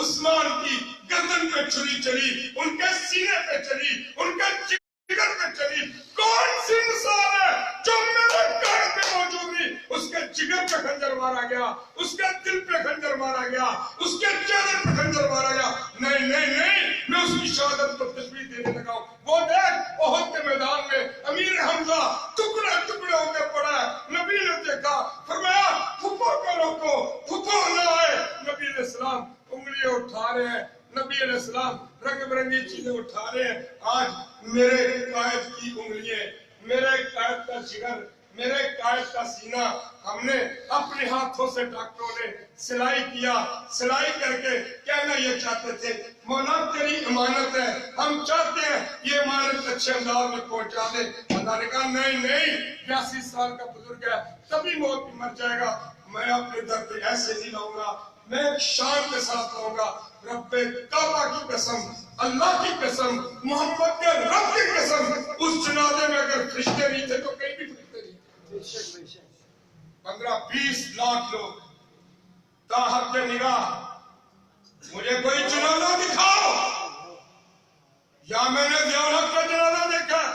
عثمان کی گردن پہ چھری چلی، ان کے سینے پہ چلی، ان کے جگر پہ چلی. کون سی مثال ہے جو میرے گھر پہ موجود تھی؟ اس کے جگر پہ خنجر مارا گیا، اس کے دل پہ خنجر مارا گیا، اس کے چہرے پہ خنجر مارا گیا. نہیں نہیں نہیں، میں اس کی شہادت کو تشبیہ دینے لگا ہوں. وہ دیکھ احد کے میدان میں امیر حمزہ ٹکڑے ٹکڑے ہو کے پڑا ہے. نبی نے دیکھا، فرمایا پھپھو کو روکو، پھپھو نہ آئے. نبی علیہ السلام انگلیاں اٹھا رہے ہیں، نبی علیہ السلام رنگ برنگی چیزیں اٹھا رہے ہیں. آج میرے قائد کی انگلیاں، میرے قائد کا جگر، میرے قائد کا سینہ ہم نے اپنے ہاتھوں سے ڈاکٹروں نے سلائی کیا. سلائی کر کے کہنا یہ چاہتے تھے مولا تیری امانت ہے، ہم چاہتے ہیں یہ امانت اچھے انداز میں پہنچا دے. اللہ نے کہا نہیں نہیں، 82 سال کا بزرگ ہے، تبھی موت بھی مر جائے گا. میں اپنے در پہ ایسے نہیں لاؤں گا، میں ایک شان کے ساتھ لاؤں گا. رب کعبہ کی قسم، اللہ کی قسم، محمد کے رب کی قسم، اس جنازے میں اگر فرشتے نہیں تھے تو کہیں بھی فرشتے نہیں تھے. 15-20 لاکھ لوگ تاحد نگاہ. مجھے کوئی جنازہ دکھاؤ، یا میں نے ضیاء الحق کا جنازہ دیکھا ہے،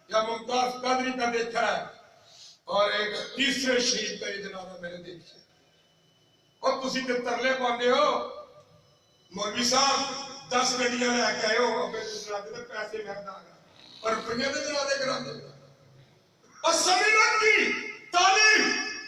یا ممتاز قادری کا دیکھا ہے، اور ایک تیسرے شہید کا یہ جنازہ میں نے دیکھا ہے. اور تسی تے ترلے پاندے ہو مولوی صاحب 10 گڈیاں لے کے آئے ہو، ابے جنازے دے پیسے میں دا گا اور روپیے دے جنازے کرا دے گا. اور سمیع کی تعلیم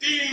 3